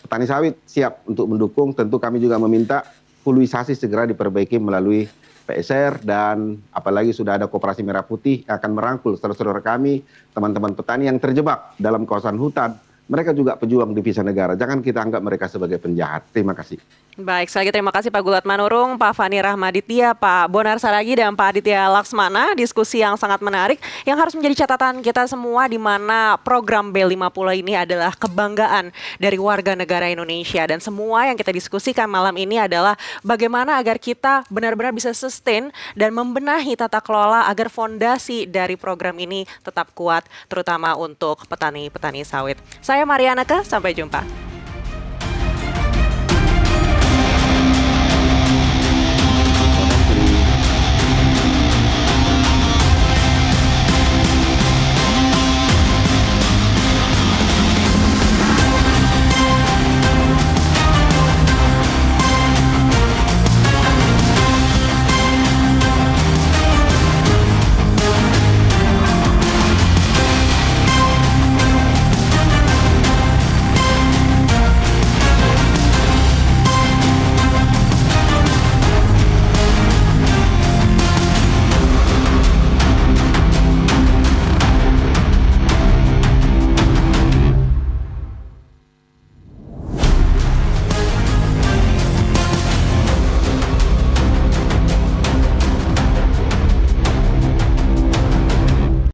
Petani sawit siap untuk mendukung, tentu kami juga meminta huluisasi segera diperbaiki melalui PSR dan apalagi sudah ada Koperasi Merah Putih yang akan merangkul saudara-saudara kami, teman-teman petani yang terjebak dalam kawasan hutan. Mereka juga pejuang devisa negara. Jangan kita anggap mereka sebagai penjahat. Terima kasih. Baik, sekali lagi terima kasih Pak Gulat Manurung, Pak Fani Rahmaditya, Pak Bonar Saragi, dan Pak Aditya Laksmana. Diskusi yang sangat menarik yang harus menjadi catatan kita semua, di mana program B50 ini adalah kebanggaan dari warga negara Indonesia. Dan semua yang kita diskusikan malam ini adalah bagaimana agar kita benar-benar bisa sustain dan membenahi tata kelola agar fondasi dari program ini tetap kuat, terutama untuk petani-petani sawit. Saya Marianaka, sampai jumpa.